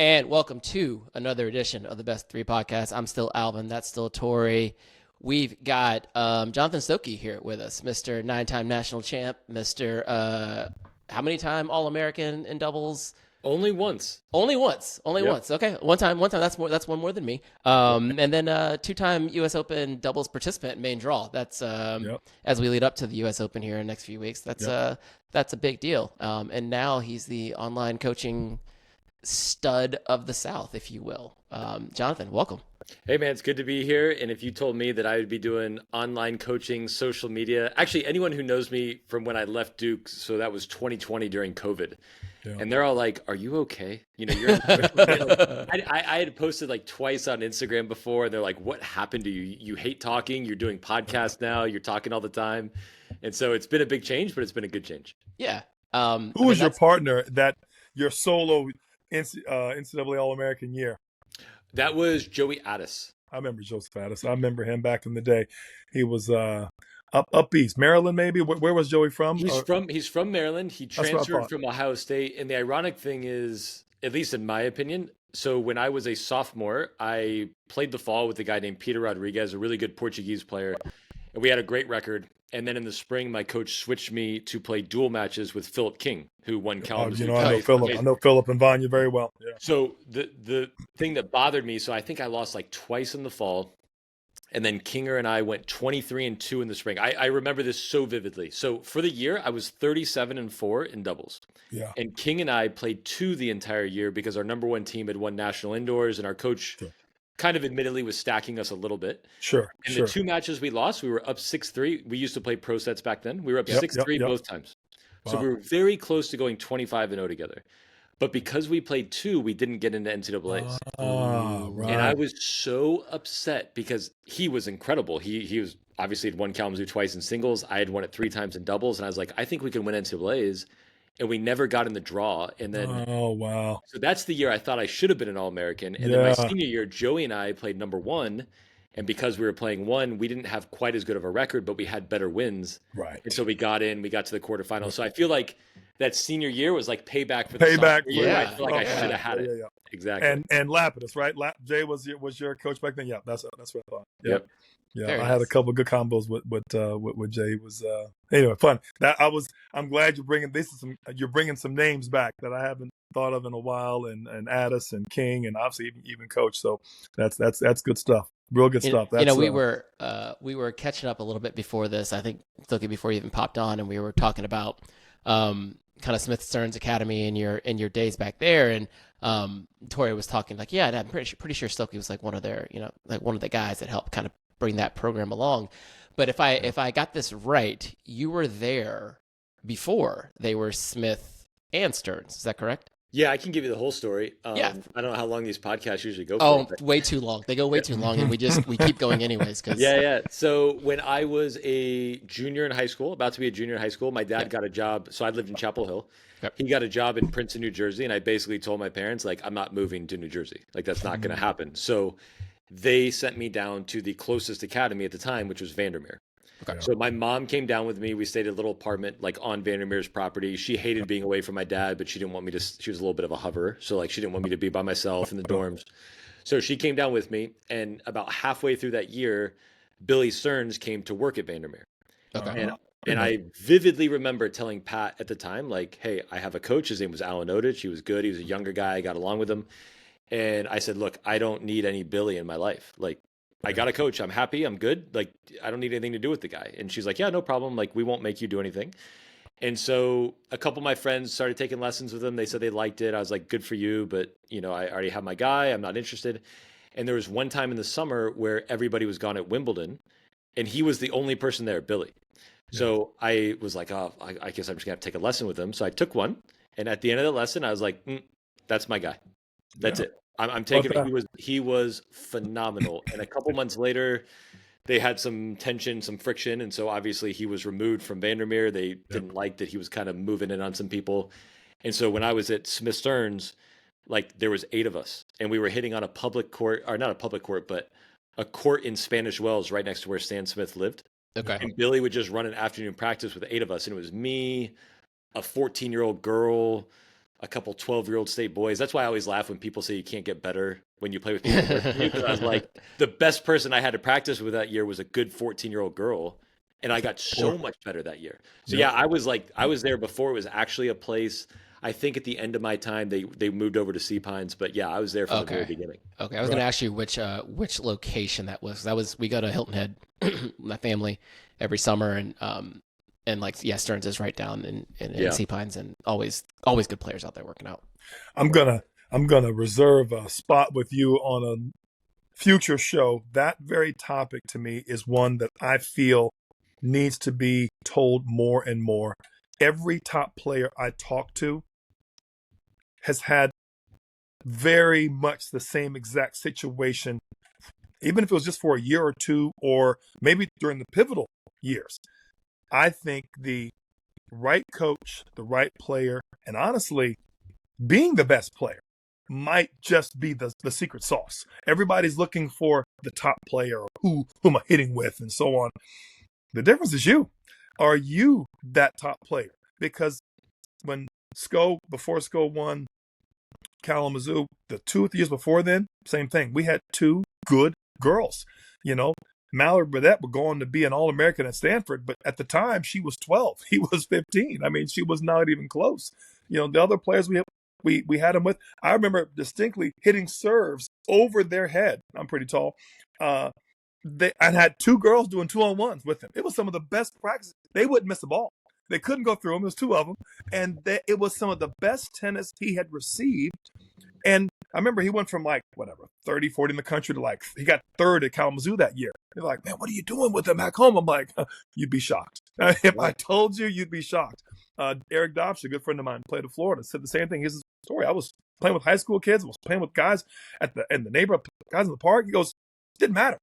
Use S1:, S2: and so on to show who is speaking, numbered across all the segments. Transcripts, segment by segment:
S1: And welcome to another edition of the Best Three Podcast. I'm still Alvin. That's still Torrey. We've got Jonathan Stokke here with us, Mr. 9-time national champ, Mr. How many time All-American in doubles?
S2: Only once.
S1: Only once. Okay, one time. That's one more than me. And then 2-time U.S. Open doubles participant, main draw. That's as we lead up to the U.S. Open here in the next few weeks. That's a big deal. And now he's the online coaching stud of the South, if you will. Jonathan, welcome.
S2: Hey man, it's good to be here. And if you told me that I would be doing online coaching, social media, actually anyone who knows me from when I left Duke, so that was 2020 during COVID, and they're all like, "Are you okay?" You know, I had posted like twice on Instagram before, and they're like, "What happened to you? You hate talking. You're doing podcasts now. You're talking all the time," and so it's been a big change, but it's been a good change.
S1: Yeah.
S3: Who was your partner that your solo NCAA All-American year?
S2: That was Joey Addis.
S3: I remember Joseph Addis. I remember him back in the day. He was up east, Maryland, maybe. Where was Joey from?
S2: He's from Maryland. He transferred from Ohio State. And the ironic thing is, at least in my opinion, so when I was a sophomore, I played the fall with a guy named Peter Rodriguez, a really good Portuguese player, and we had a great record. And then in the spring, my coach switched me to play dual matches with Philip King, who won Kalamazoo.
S3: I know Philip and Vanya very well. Yeah.
S2: So the thing that bothered me, so I think I lost like twice in the fall, and then Kinger and I went 23-2 in the spring. I remember this so vividly. So for the year, I was 37-4 in doubles.
S3: Yeah.
S2: And King and I played 2 the entire year because our number one team had won national indoors, and our coach kind of admittedly was stacking us a little bit.
S3: Sure.
S2: And the 2 matches we lost, we were up 6-3. We used to play pro sets back then. We were up 6-3 both times. Wow. So we were very close to going 25-0 together. But because we played 2, we didn't get into NCAAs.
S3: Right.
S2: And I was so upset because he was incredible. He was obviously had won Kalamazoo twice in singles. I had won it 3 times in doubles. And I was like, I think we can win NCAAs. And we never got in the draw. And then, so that's the year I thought I should have been an All-American. And then my senior year, Joey and I played number 1. And because we were playing 1, we didn't have quite as good of a record, but we had better wins.
S3: Right.
S2: And so we got to the quarterfinals. So I feel like that senior year was like payback for
S3: the
S2: year. I feel like I should have had it.
S3: Yeah.
S2: Exactly.
S3: And Lapidus, right? Jay was your coach back then. Yeah, that's what I thought.
S2: Yep.
S3: Yeah,
S1: Very
S3: I had a couple of good combos with Jay. It was anyway fun. I'm glad you're bringing some names back that I haven't thought of in a while, and Addis and King and obviously even Coach. So that's good stuff. Real good stuff.
S1: That's, we were catching up a little bit before this. I think before you even popped on, and we were talking about kind of Smith Stearns Academy in your days back there, and Torrey was talking like, yeah, I'm pretty sure Stokke was like one of their, like one of the guys that helped kind of bring that program along. But if I got this right, you were there before they were Smith and Stearns. Is that correct?
S2: Yeah, I can give you the whole story. I don't know how long these podcasts usually go for.
S1: Oh, way too long. They go way too long, and we keep going anyways.
S2: Yeah. So when I was a junior in high school, about to be a junior in high school, my dad got a job. So I lived in Chapel Hill. Yep. He got a job in Princeton, New Jersey, and I basically told my parents, like, I'm not moving to New Jersey. Like, that's not going to happen. So they sent me down to the closest academy at the time, which was Vandermeer.
S1: Okay.
S2: So my mom came down with me. We stayed at a little apartment like on Vandermeer's property. She hated being away from my dad, but she didn't want me to. She was a little bit of a hoverer, so like she didn't want me to be by myself in the dorms. So she came down with me, and about halfway through that year, Billy Stearns came to work at Vandermeer.
S1: Okay.
S2: And I vividly remember telling Pat at the time, like, "Hey, I have a coach. His name was Alan Odich. He was good. He was a younger guy. I got along with him." And I said, "Look, I don't need any Billy in my life. Like, I got a coach. I'm happy. I'm good. Like, I don't need anything to do with the guy." And she's like, "Yeah, no problem. Like, we won't make you do anything." And so a couple of my friends started taking lessons with him. They said they liked it. I was like, "Good for you. But, I already have my guy. I'm not interested." And there was one time in the summer where everybody was gone at Wimbledon, and he was the only person there, Billy. Yeah. So I was like, "Oh, I guess I'm just going to have to take a lesson with him." So I took one. And at the end of the lesson, I was like, "That's my guy. That's it. I'm taking it." He was phenomenal. And a couple months later, they had some tension, some friction. And so obviously he was removed from Vandermeer. They didn't like that he was kind of moving in on some people. And so when I was at Smith Stearns, like there was 8 of us, and we were hitting on a public court, or not a public court, but a court in Spanish Wells right next to where Stan Smith lived.
S1: Okay.
S2: And Billy would just run an afternoon practice with 8 of us. And it was me, a 14-year-old girl, a couple 12-year-old state boys. That's why I always laugh when people say you can't get better when you play with people worse than you, because I was like, the best person I had to practice with that year was a good 14-year-old girl, and I got so much better that year. So
S3: Yep.
S2: yeah, I was there before it was actually a place. I think at the end of my time they moved over to Sea Pines, but yeah, I was there from the very
S1: Okay.
S2: beginning.
S1: Okay. I was
S3: Right.
S1: going to ask you which location that was. That was, we go to Hilton Head, my family, every summer, and like, yeah, Stearns is right down in
S2: Yeah.
S1: Sea Pines, and always good players out there working out.
S3: I'm gonna reserve a spot with you on a future show. That very topic to me is one that I feel needs to be told more and more. Every top player I talk to has had very much the same exact situation, even if it was just for a year or two, or maybe during the pivotal years. I think the right coach, the right player, and honestly, being the best player might just be the secret sauce. Everybody's looking for the top player, or who am I hitting with, and so on. The difference is you. Are you that top player? Because when before Sko won Kalamazoo, the 2 years before then, same thing. We had two good girls. You know, Mallory Burdett would go on to be an All-American at Stanford, but at the time she was 12. He was 15. I mean, she was not even close. You know, the other players we had them with, I remember distinctly hitting serves over their head. I'm pretty tall. I had two girls doing 2-on-1s with him. It was some of the best practice. They wouldn't miss a ball. They couldn't go through them. There was two of them. And it was some of the best tennis he had received. And I remember he went from like, 30, 40 in the country to like, he got third at Kalamazoo that year. They're like, man, what are you doing with him back home? I'm like, you'd be shocked. If I told you, you'd be shocked. Eric Dobbs, a good friend of mine, played in Florida, said the same thing. His story. I was playing with high school kids. I was playing with guys in the neighborhood, guys in the park. He goes, didn't matter.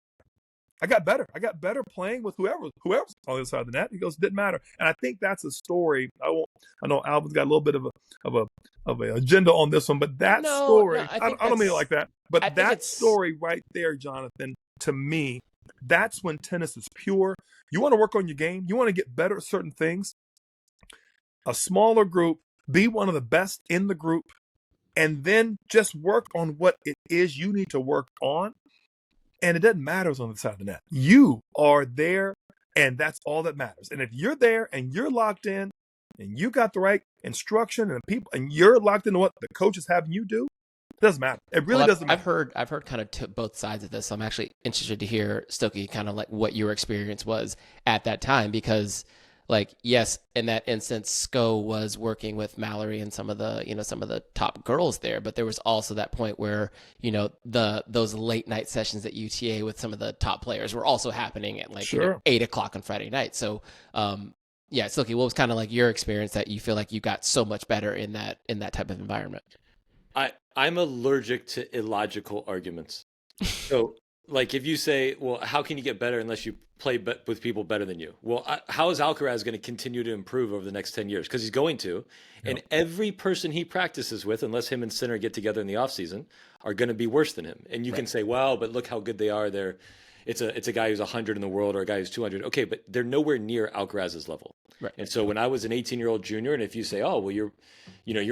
S3: I got better. I got better playing with whoever's on the other side of the net. He goes, didn't matter. And I think that's a story. I know Alvin's got a little bit of an agenda on this one, but that story, I don't mean it like that. But that story right there, Jonathan, to me, that's when tennis is pure. You want to work on your game. You want to get better at certain things. A smaller group, be one of the best in the group, and then just work on what it is you need to work on. And it doesn't matter who's on the side of the net. You are there, and that's all that matters. And if you're there and you're locked in, and you got the right instruction and people, and you're locked into what the coach is having you do, it doesn't matter. It really doesn't matter.
S1: I've heard kind of both sides of this. So I'm actually interested to hear, Stokke, kind of like what your experience was at that time, because like, yes, in that instance, Sko was working with Mallory and some of the top girls there, but there was also that point where, those late night sessions at UTA with some of the top players were also happening at like 8:00 on Friday night. So, yeah, Stokke, what was kind of like your experience that you feel like you got so much better in that type of environment?
S2: I'm allergic to illogical arguments. So, like, if you say, well, how can you get better unless you play with people better than you? Well, how is Alcaraz going to continue to improve over the next 10 years? Because he's going to. And every person he practices with, unless him and Sinner get together in the offseason, are going to be worse than him. And you can say, well, but look how good they are. It's a guy who's 100 in the world or a guy who's 200. Okay, but they're nowhere near Alcaraz's level.
S1: Right.
S2: And so when I was an 18-year-old junior, and if you say, oh, well, you're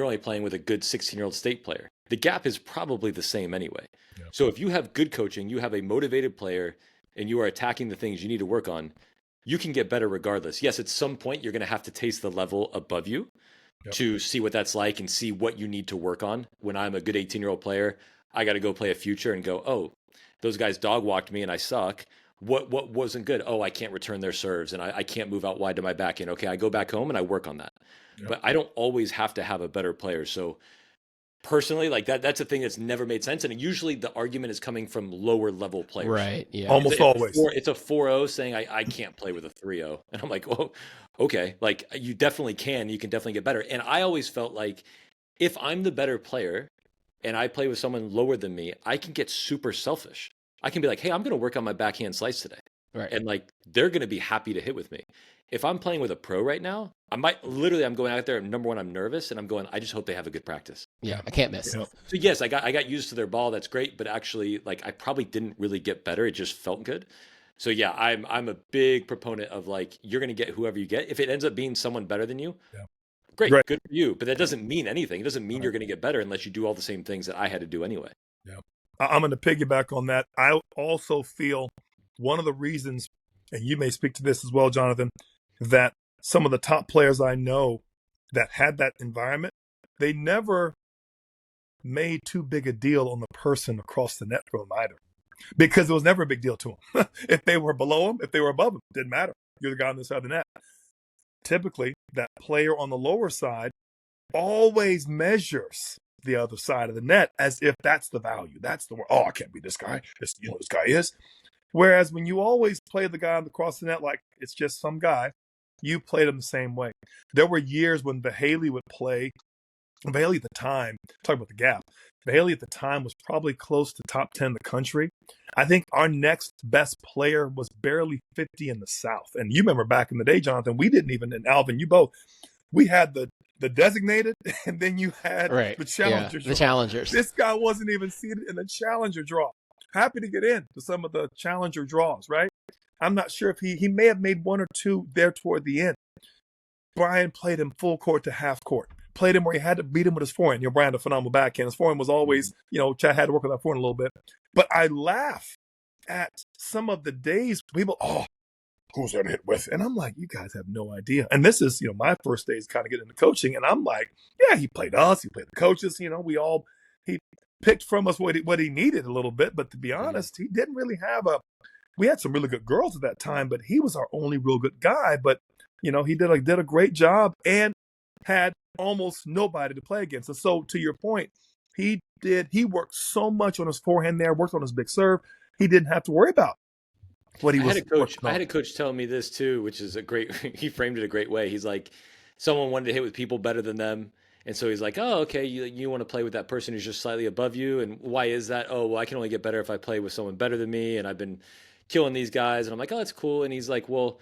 S2: only playing with a good 16-year-old state player, the gap is probably the same anyway. Yeah. So if you have good coaching, you have a motivated player, and you are attacking the things you need to work on, you can get better regardless. Yes, at some point, you're going to have to taste the level above you to see what that's like and see what you need to work on. When I'm a good 18-year-old player, I got to go play a future and go, oh, those guys dog walked me and I suck. What wasn't good? Oh, I can't return their serves and I can't move out wide to my backhand. Okay, I go back home and I work on that. Yep. But I don't always have to have a better player. So personally, like that's a thing that's never made sense. And usually the argument is coming from lower level players.
S1: Right. Yeah.
S3: Almost always.
S2: It's a 4-0 saying I can't play with a 3-0. And I'm like, oh, okay. Like you definitely can. You can definitely get better. And I always felt like if I'm the better player and I play with someone lower than me, I can get super selfish. I can be like, hey, I'm going to work on my backhand slice today.
S1: Right.
S2: And like, they're going to be happy to hit with me. If I'm playing with a pro right now, I'm going out there. Number one, I'm nervous and I'm going, I just hope they have a good practice.
S1: Yeah. I can't miss.
S3: Yep.
S2: So yes, I got used to their ball. That's great. But actually, like, I probably didn't really get better. It just felt good. So yeah, I'm a big proponent of like, you're going to get whoever you get. If it ends up being someone better than you, Great, good for you. But that doesn't mean anything. It doesn't mean you're going to get better unless you do all the same things that I had to do anyway.
S3: Yeah. I'm going to piggyback on that. I also feel one of the reasons, and you may speak to this as well, Jonathan, that some of the top players I know that had that environment, they never made too big a deal on the person across the net from them either, because it was never a big deal to them. If they were below them, if they were above them, didn't matter. You're the guy on this side of the net. Typically, that player on the lower side always measures the other side of the net as if that's the value. That's the, I can't be this guy. This guy is. Whereas when you always play the guy across the net like it's just some guy, you played him the same way. There were years when Bahaley would play. Bahaley at the time, talking about the gap, Bahaley at the time was probably close to top 10 in the country. I think our next best player was barely 50 in the South. And you remember back in the day, Jonathan, we didn't even, and Alvin, you both, we had the designated, and then you had the challenger draw.
S1: The challengers.
S3: This guy wasn't even seated in the challenger draw. Happy to get in to some of the challenger draws, right? I'm not sure if he may have made one or two there toward the end. Brian played him full court to half court. Played him where he had to beat him with his forehand. Brian had a phenomenal backhand. His forehand was always, Chad had to work on that forehand a little bit. But I laugh at some of the days people, who's there to hit with? And I'm like, you guys have no idea. And this is, my first days kind of getting into coaching. And I'm like, yeah, he played us. He played the coaches. He picked from us what he needed a little bit. But to be honest, he didn't really have we had some really good girls at that time, but he was our only real good guy. But, he did a great job and had almost nobody to play against. And so to your point, he worked so much on his forehand there, worked on his big serve. He didn't have to worry about what he was.
S2: I had a coach telling me this too, which is he framed it a great way. He's like, someone wanted to hit with people better than them. And so he's like, oh, okay, you want to play with that person who's just slightly above you. And why is that? Oh, well, I can only get better if I play with someone better than me. And I've been killing these guys. And I'm like, oh, that's cool. And he's like, well,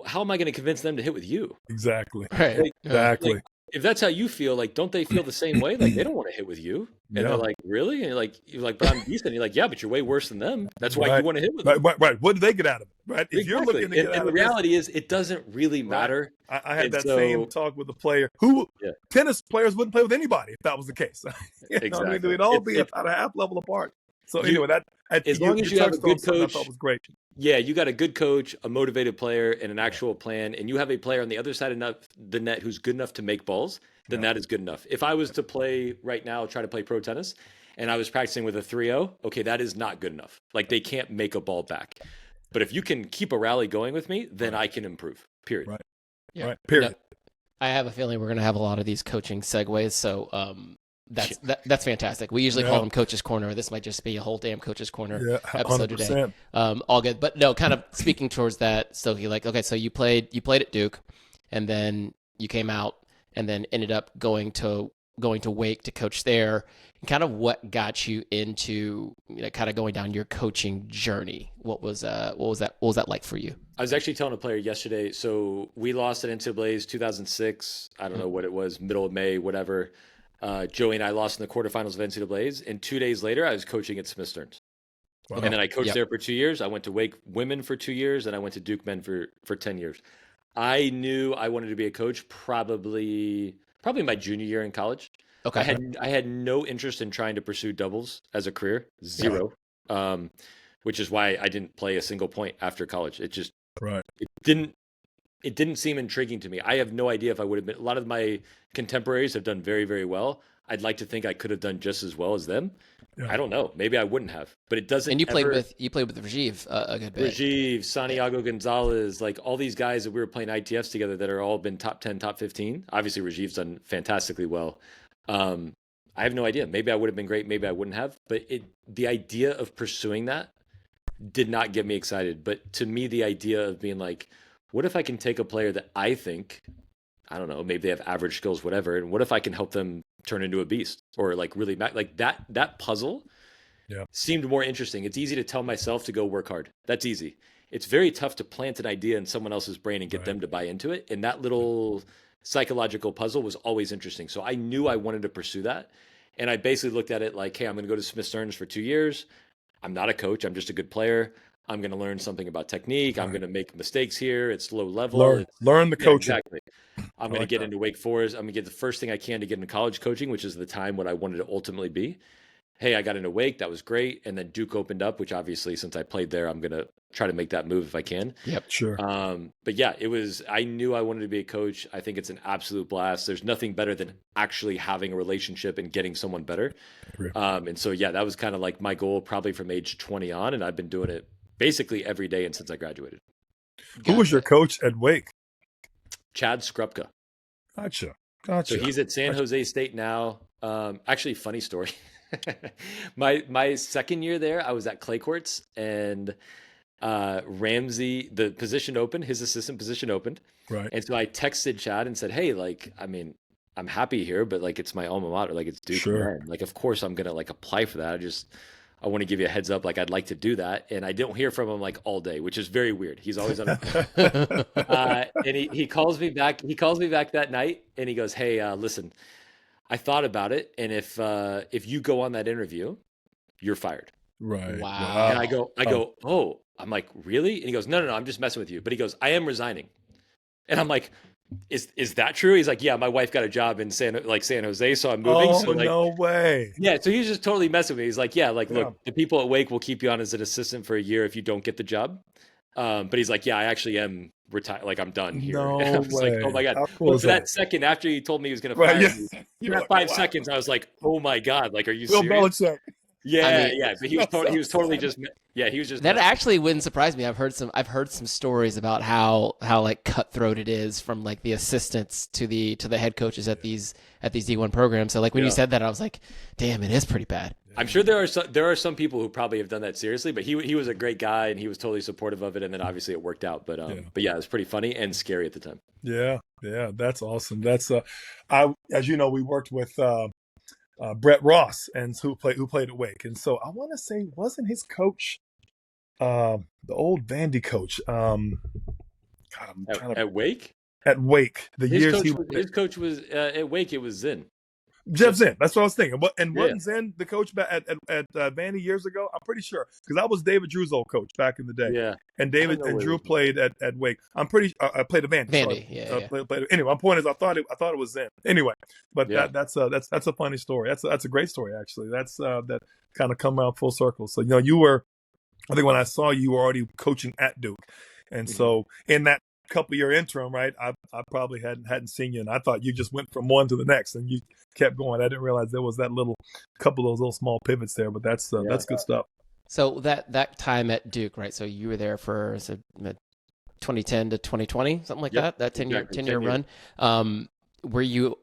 S2: how am I going to convince them to hit with you?
S3: Exactly.
S1: Right.
S3: Exactly.
S2: If that's how you feel, don't they feel the same way? They don't want to hit with you. And they're like, really? And you're like, but I'm decent. And you're like, yeah, but you're way worse than them. That's why you want to hit with them.
S3: Right. What do they get out of it? Right. If you're looking to get out of it.
S2: And the reality is, it doesn't really matter.
S3: Right. I had same talk with a player who tennis players wouldn't play with anybody if that was the case.
S2: Exactly.
S3: We'd all be about a half level apart. So anyway,
S2: as long as you have a good coach,
S3: I thought was great.
S2: Yeah, you got a good coach, a motivated player, and an actual plan, and you have a player on the other side of the net who's good enough to make balls, then that is good enough. If I was to play right now, try to play pro tennis, and I was practicing with a 3-0, okay, that is not good enough. They can't make a ball back. But if you can keep a rally going with me, then I can improve, period.
S3: Right.
S1: Yeah.
S3: Right. Period.
S1: No, I have a feeling we're going to have a lot of these coaching segues, so that's fantastic. We usually call them Coach's Corner. This might just be a whole damn Coach's Corner episode
S3: 100%.
S1: today. All good. But no, kind of speaking towards that, Stokke, okay, so you played at Duke, and then you came out, and then ended up going to Wake to coach there. And kind of what got you into kind of going down your coaching journey? What was that like for you?
S2: I was actually telling a player yesterday. So we lost at NCAA's 2006. I don't know what it was, middle of May, whatever. Joey and I lost in the quarterfinals of NCAA's, and 2 days later, I was coaching at Smith Stearns. Wow. And then I coached there for 2 years. I went to Wake women for 2 years, and I went to Duke men for 10 years. I knew I wanted to be a coach probably my junior year in college.
S1: Okay.
S2: I had no interest in trying to pursue doubles as a career, zero. Which is why I didn't play a single point after college. It just it didn't seem intriguing to me. I have no idea if I would have been. A lot of my contemporaries have done very, very well. I'd like to think I could have done just as well as them. Yeah. I don't know. Maybe I wouldn't have, but it doesn't.
S1: And you played with Rajiv a good bit.
S2: Rajiv, Santiago Gonzalez, all these guys that we were playing ITFs together that are all been top 10, top 15. Obviously, Rajiv's done fantastically well. I have no idea. Maybe I would have been great. Maybe I wouldn't have. But the idea of pursuing that did not get me excited. But to me, the idea of being like, what if I can take a player that I think, I don't know, maybe they have average skills, whatever, and what if I can help them turn into a beast or really that puzzle seemed more interesting. It's easy to tell myself to go work hard. That's easy. It's very tough to plant an idea in someone else's brain and get them to buy into it. And that little psychological puzzle was always interesting. So I knew I wanted to pursue that. And I basically looked at it like, hey, I'm going to go to Smith Stearns for 2 years. I'm not a coach. I'm just a good player. I'm going to learn something about technique. I'm going to make mistakes here. It's low level.
S3: Learn the coaching.
S2: Exactly. I'm
S3: I
S2: going to
S3: like
S2: get
S3: that.
S2: into Wake Forest. I'm going to get the first thing I can to get into college coaching, which is the time what I wanted to ultimately be. Hey, I got into Wake. That was great. And then Duke opened up, which obviously, since I played there, I'm going to try to make that move if I can.
S1: Yep.
S3: Sure.
S2: But yeah, I knew I wanted to be a coach. I think it's an absolute blast. There's nothing better than actually having a relationship and getting someone better.
S3: Agree.
S2: And so, yeah, that was kind of like my goal probably from age 20 on. And I've been doing it basically every day and since I graduated.
S3: Who was your
S1: Gotcha.
S3: coach at Wake?
S2: Chad Skrupka.
S3: Gotcha.
S2: So he's at San Jose State now. Actually, funny story. My second year there, I was at clay courts and Ramsey, the position opened, his assistant position opened.
S3: Right.
S2: And so I texted Chad and said, hey, like, I mean, I'm happy here, but like, it's my alma mater. Like, it's Duke.
S3: Sure.
S2: Man. Like, of course I'm going to like apply for that. I want to give you a heads up. Like, I'd like to do that. And I don't hear from him like all day, which is very weird. He's always on. And he calls me back. He calls me back that night and he goes, hey, listen, I thought about it. And if you go on that interview, you're fired.
S3: Right.
S1: Wow.
S2: And I go, oh, I'm like, really? And he goes, no, I'm just messing with you. But he goes, I am resigning. And I'm like, is that true? He's like, yeah, my wife got a job in San Jose, so I'm moving.
S3: Oh,
S2: So like,
S3: no way.
S2: yeah, so he's just totally messing with me. He's like, yeah, like,
S3: Yeah.
S2: look, the people at Wake will keep you on as an assistant for a year if you don't get the job. But he's like, yeah, I actually am retired. Like, I'm done here.
S3: No
S2: And I was like, oh my
S3: way.
S2: God.
S3: How cool
S2: But
S3: is
S2: for that second, after he told me he was going to
S3: Right.
S2: fire
S3: Yeah.
S2: me, for
S3: You're
S2: that
S3: like,
S2: 5
S3: wow.
S2: seconds, I was like, oh my God, like, are you
S3: Bill
S2: serious?
S3: Belichick.
S2: Yeah,
S1: I mean,
S2: yeah. But he was totally just, yeah, he was just.
S1: That actually wouldn't surprise me. I've heard some stories about how like cutthroat it is from like the assistants to the head coaches at these D1 programs. So like when you said that, I was like, damn, it is pretty bad.
S2: I'm sure there are some people who probably have done that seriously, but he was a great guy and he was totally supportive of it, and then obviously it worked out. But yeah, it was pretty funny and scary at the time.
S3: Yeah, that's awesome. That's as you know, we worked with Brett Ross and who played at Wake, and so I want to say wasn't his coach the old Vandy coach? God, I'm trying to
S2: At Wake.
S3: At Wake,
S2: His coach was at Wake. It was Zinn.
S3: Jeff Zinn. That's what I was thinking. And
S2: Yeah.
S3: wasn't Zinn the coach back at Vandy years ago? I'm pretty sure because I was David Drew's old coach back in the day.
S2: Yeah.
S3: And David and Drew played at Wake. I'm pretty. I played at Vandy.
S1: Vandy, yeah.
S3: Played, anyway, my point is, I thought it was Zinn. Anyway, but
S2: Yeah.
S3: that's a funny story. That's a great story actually. That's that kind of come out full circle. So you were, I think when I saw you were already coaching at Duke, and so in that couple-year interim, right? I probably hadn't seen you, and I thought you just went from one to the next, and you kept going. I didn't realize there was that little couple of those little small pivots there, but that's good stuff.
S1: So that time at Duke, right? So you were there for 2010 to 2020, something like that. That 10-year run. Were you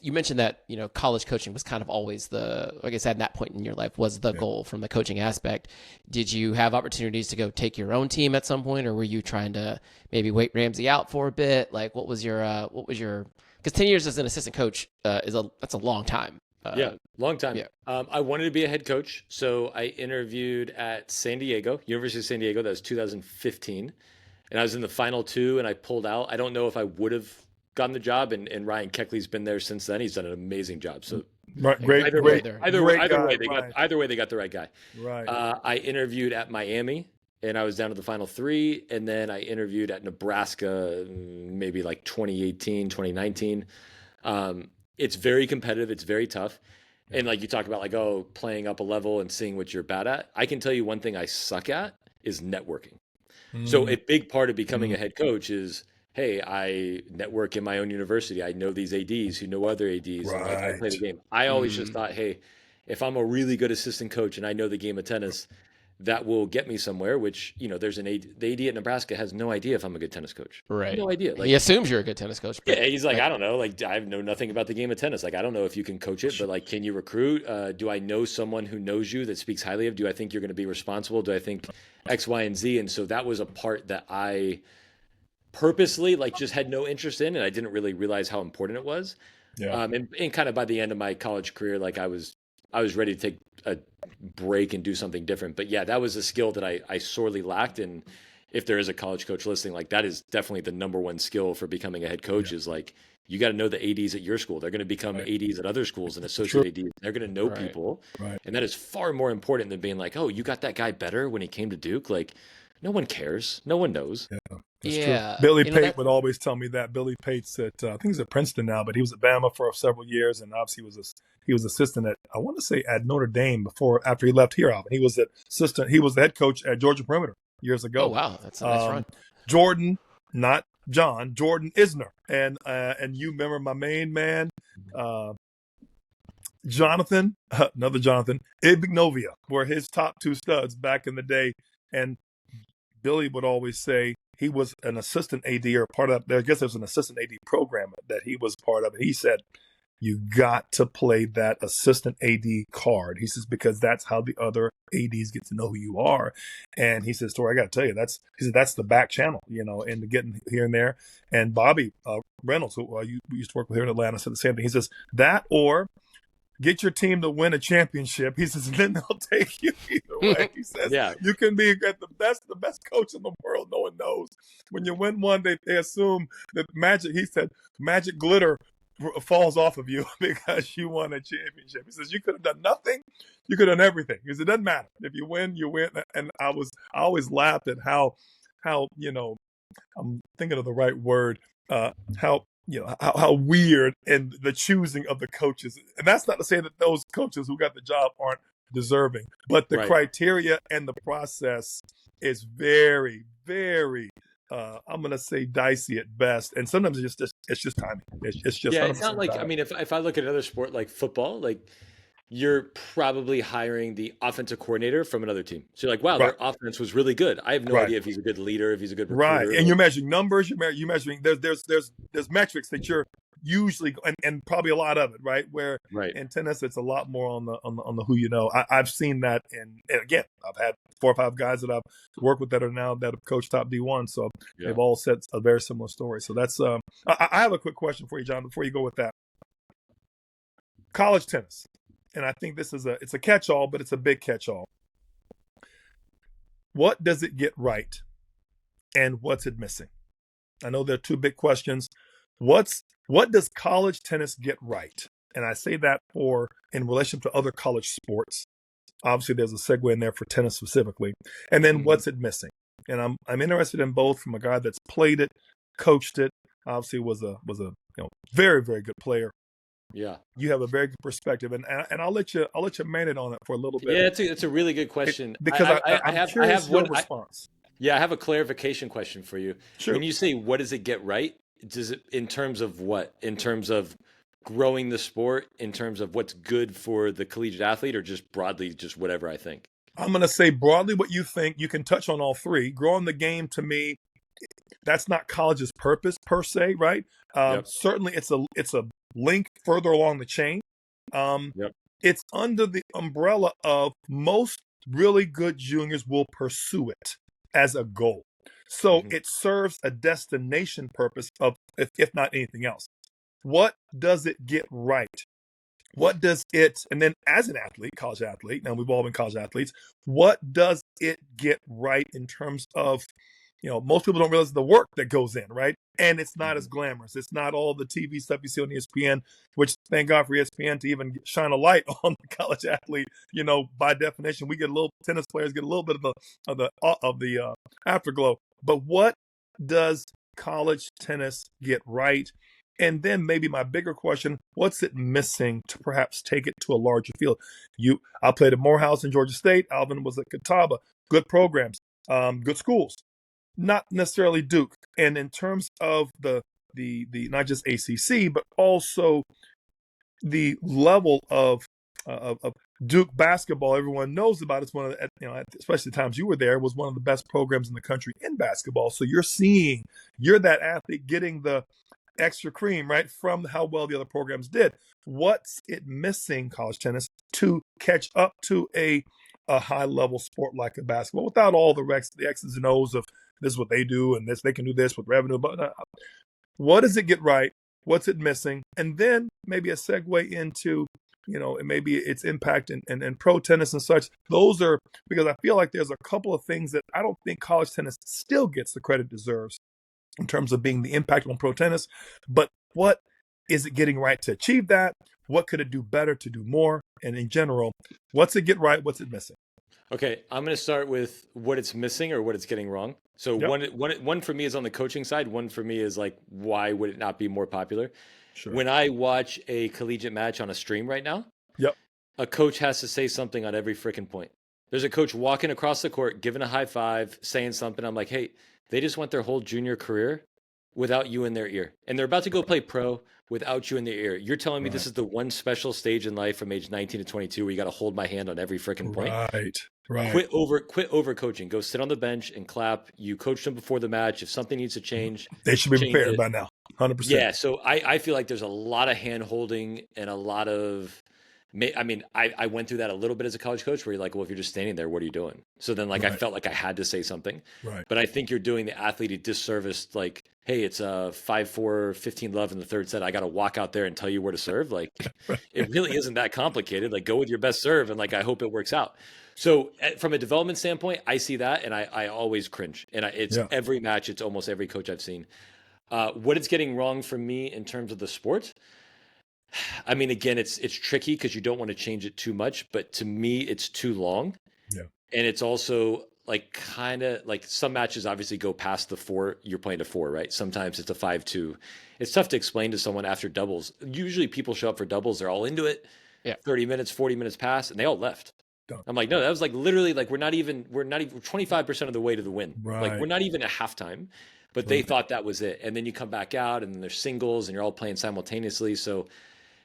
S1: mentioned that college coaching was kind of always like I said, at that point in your life was the goal from the coaching aspect. Did you have opportunities to go take your own team at some point, or were you trying to maybe wait Ramsey out for a bit? Like what was your because 10 years as an assistant coach that's a long time.
S2: Long time.
S1: Yeah.
S2: I wanted to be a head coach, so I interviewed at University of San Diego. That was 2015, and I was in the final two, and I pulled out. I don't know if I would have gotten the job, and Ryan Keckley's been there since then. He's done an amazing job. So
S3: Either way
S2: they got the right guy.
S3: Right.
S2: I interviewed at Miami, and I was down to the final three, and then I interviewed at Nebraska, maybe like 2018, 2019. It's very competitive. It's very tough. And like you talk about like, playing up a level and seeing what you're bad at. I can tell you one thing I suck at is networking. So a big part of becoming a head coach is, hey, I network in my own university. I know these ADs who know other ADs. And like, I play the game. I always just thought, hey, if I'm a really good assistant coach and I know the game of tennis, that will get me somewhere, which, there's the AD at Nebraska has no idea if I'm a good tennis coach.
S1: Right.
S2: No idea. Like,
S1: he assumes you're a good tennis coach.
S2: Yeah, he's like, I don't know. Like, I know nothing about the game of tennis. Like, I don't know if you can coach it, but like, can you recruit? Do I know someone who knows you that speaks highly of? Do I think you're going to be responsible? Do I think X, Y, and Z? And so that was a part that I purposely just had no interest in, and I didn't really realize how important it was.
S3: Yeah.
S2: And kind of by the end of my college career, like I was ready to take a break and do something different. But yeah, that was a skill that I sorely lacked. And if there is a college coach listening, like that is definitely the number one skill for becoming a head coach is like, you got to know the ADs at your school. They're going to become ADs at other schools and associate ADs. They're going to know people.
S3: Right.
S2: And that is far more important than being like, oh, you got that guy better when he came to Duke. Like, no one cares. No one knows.
S3: Yeah. That's true.
S1: Yeah,
S3: Billy
S1: you know
S3: Pate
S1: that.
S3: would always tell me that. Billy Pate's at I think he's at Princeton now, but he was at Bama for several years, and obviously he was assistant at, I want to say, at Notre Dame after he left here. Alvin, he was the head coach at Georgia Perimeter years
S1: Oh
S3: ago.
S1: wow, that's a nice run.
S3: Jordan, not John, Jordan Isner, and you remember my main man, Jonathan, another Jonathan Ignovia, were his top two studs back in the day, and Billy would always say he was an assistant AD or part of there. I guess there was an assistant AD program that he was part of. He said, you got to play that assistant AD card. He says, because that's how the other ADs get to know who you are. And he says, Torrey, I got to tell you, that's the back channel, and getting here and there. And Bobby Reynolds, who we used to work with here in Atlanta, said the same thing. He says, that or get your team to win a championship. He says, and then they'll take you either way. He says,
S2: Yeah.
S3: you can be at the best coach in the world. No one knows. When you win one, they assume that he said, magic glitter falls off of you because you won a championship. He says, you could have done nothing. You could have done everything. He says, it doesn't matter. If you win, you win. And I always laughed at how, I'm thinking of the right word, how weird and the choosing of the coaches. And that's not to say that those coaches who got the job aren't deserving, but the criteria and the process is very, very, I'm going to say dicey at best. And sometimes it's just timing. It's just,
S2: it's not like,
S3: timing.
S2: I mean, if I look at another sport like football, like you're probably hiring the offensive coordinator from another team. So you're like, wow, their offense was really good. I have no idea if he's a good leader, if he's a good recruiter.
S3: Right. And you're measuring numbers, you're measuring, there's metrics that you're usually, and probably a lot of it, right? Where in tennis, it's a lot more on the who you know. I've seen that, and again, I've had 4 or 5 guys that I've worked with that have coached top D1. So they've all said a very similar story. So that's, I have a quick question for you, John, before you go with that. College tennis. And I think this is it's a catch-all, but it's a big catch-all. What does it get right, and what's it missing? I know there are 2 big questions. What does college tennis get right? And I say that in relation to other college sports. Obviously, there's a segue in there for tennis specifically. And then what's it missing? And I'm interested in both from a guy that's played it, coached it. Obviously, was a very, very good player.
S2: Yeah,
S3: you have a very good perspective, and I'll let you marinate on it for a little bit.
S2: Yeah, it's a really good question
S3: because I have one response.
S2: I have a clarification question for you.
S3: Sure.
S2: When you say what does it get right, does it in terms of what? In terms of growing the sport, in terms of what's good for the collegiate athlete, or just broadly, just whatever I think?
S3: I'm going to say broadly what you think. You can touch on all 3. Growing the game, to me, that's not college's purpose per se, right? Certainly, it's a link further along the chain. It's under the umbrella of most really good juniors will pursue it as a goal. So it serves a destination purpose of, if not anything else. What does it get right? What does it, and then as an athlete, college athlete, now we've all been college athletes, what does it get right in terms of, most people don't realize the work that goes in, right? And it's not as glamorous. It's not all the TV stuff you see on ESPN, which thank God for ESPN to even shine a light on the college athlete. By definition, tennis players get a little bit of the afterglow. But what does college tennis get right? And then maybe my bigger question, what's it missing to perhaps take it to a larger field? I played at Morehouse in Georgia State. Alvin was at Catawba. Good programs, good schools. Not necessarily Duke. And in terms of the not just ACC, but also the level of Duke basketball, everyone knows about. It's one of the, especially the times you were there, was one of the best programs in the country in basketball. So you're that athlete getting the extra cream, right, from how well the other programs did. What's it missing, college tennis, to catch up to a high level sport like a basketball without all the X's and O's of this is what they do and this they can do this with revenue? But what does it get right? What's it missing? And then maybe a segue into maybe its impact in pro tennis and such. Those are, because I feel like there's a couple of things that I don't think college tennis still gets the credit it deserves in terms of being the impact on pro tennis. But what is it getting right to achieve that? What could it do better to do more? And in general, what's it get right? What's it missing?
S2: Okay, I'm going to start with what it's missing or what it's getting wrong. So
S3: Yep.
S2: one for me is on the coaching side. One for me is like, why would it not be more popular?
S3: Sure.
S2: When I watch a collegiate match on a stream right now,
S3: Yep.
S2: a coach has to say something on every freaking point. There's a coach walking across the court, giving a high five, saying something. I'm like, hey, they just went their whole junior career without you in their ear. And they're about to go play pro without you in their ear. You're telling me
S3: Right.
S2: this is the one special stage in life from age 19 to 22 where you got to hold my hand on every freaking point.
S3: Right.
S2: Quit over coaching. Go sit on the bench and clap. You coached them before the match. If something needs to change,
S3: They should be
S2: change
S3: prepared
S2: it.
S3: by now. 100%.
S2: Yeah. So I feel like there's a lot of hand holding and a lot of, I mean, I went through that a little bit as a college coach where you're like, well, if you're just standing there, what are you doing? So then like, I
S3: Right.
S2: felt like I had to say something,
S3: Right.
S2: but I think you're doing the athlete a disservice. Like, hey, it's a 5-4, 15-love in the third set. I got to walk out there and tell you where to serve. Like, it really isn't that complicated. Like, go with your best serve. And like, I hope it works out. So from a development standpoint, I see that. And I always cringe. And it's every match. It's almost every coach I've seen. What it's getting wrong for me in terms of the sport, I mean, again, it's tricky because you don't want to change it too much, but to me, it's too long.
S3: Yeah.
S2: And it's also like kind of like some matches obviously go past the 4. You're playing to 4, right? Sometimes it's a 5-2. It's tough to explain to someone after doubles. Usually people show up for doubles, they're all into it.
S1: Yeah.
S2: 30 minutes, 40 minutes pass, and they all left.
S3: Done.
S2: I'm like, no, that was like literally like we're not even 25% of the way to the win.
S3: Right.
S2: Like we're not even at halftime, but they thought that was it. And then you come back out and then there's singles and you're all playing simultaneously. So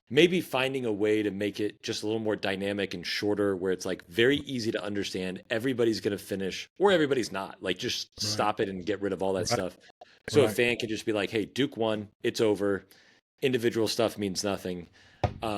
S2: maybe finding a way to make it just a little more dynamic and shorter where it's like very easy to understand. Everybody's going to finish or everybody's not. Like just stop it and get rid of all that stuff. So a fan can just be like, hey, Duke won. It's over. Individual stuff means nothing.